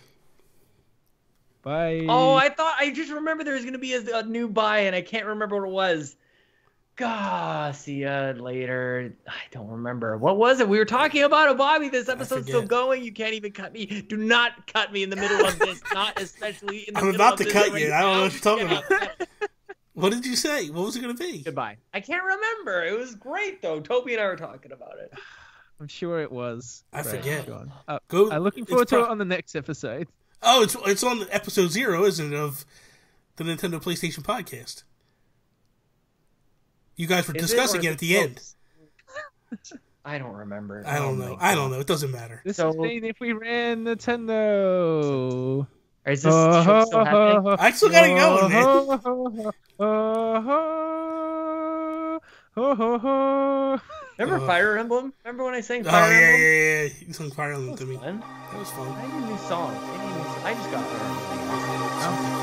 Speaker 2: Bye.
Speaker 1: Oh, I just remember there was going to be a new buy, and I can't remember what it was. God, see ya later. I don't remember. What was it? We were talking about it, Bobby. This episode's still going. You can't even cut me. Do not cut me in the middle of this. Not especially in the middle of this.
Speaker 3: I'm about to cut you. I don't know what you're talking about. What did you say? What was it going to be?
Speaker 1: Goodbye. I can't remember. It was great, though. Toby and I were talking about it.
Speaker 2: I'm sure it was.
Speaker 3: I forget.
Speaker 2: I'm looking forward to it on the next episode.
Speaker 3: Oh, it's on episode 0, isn't it, of the Nintendo PlayStation podcast? You guys were discussing it at the end.
Speaker 1: I don't remember.
Speaker 3: I don't know. I don't know. It doesn't matter.
Speaker 2: This is if we ran Nintendo.
Speaker 1: Is this show still happening?
Speaker 3: I still got it going,
Speaker 2: man.
Speaker 1: Remember Fire Emblem? Remember when I sang Fire Emblem?
Speaker 3: Yeah. You sang Fire Emblem to me.
Speaker 1: Fun.
Speaker 3: That was fun.
Speaker 1: I need a new song. I just got Fire Emblem.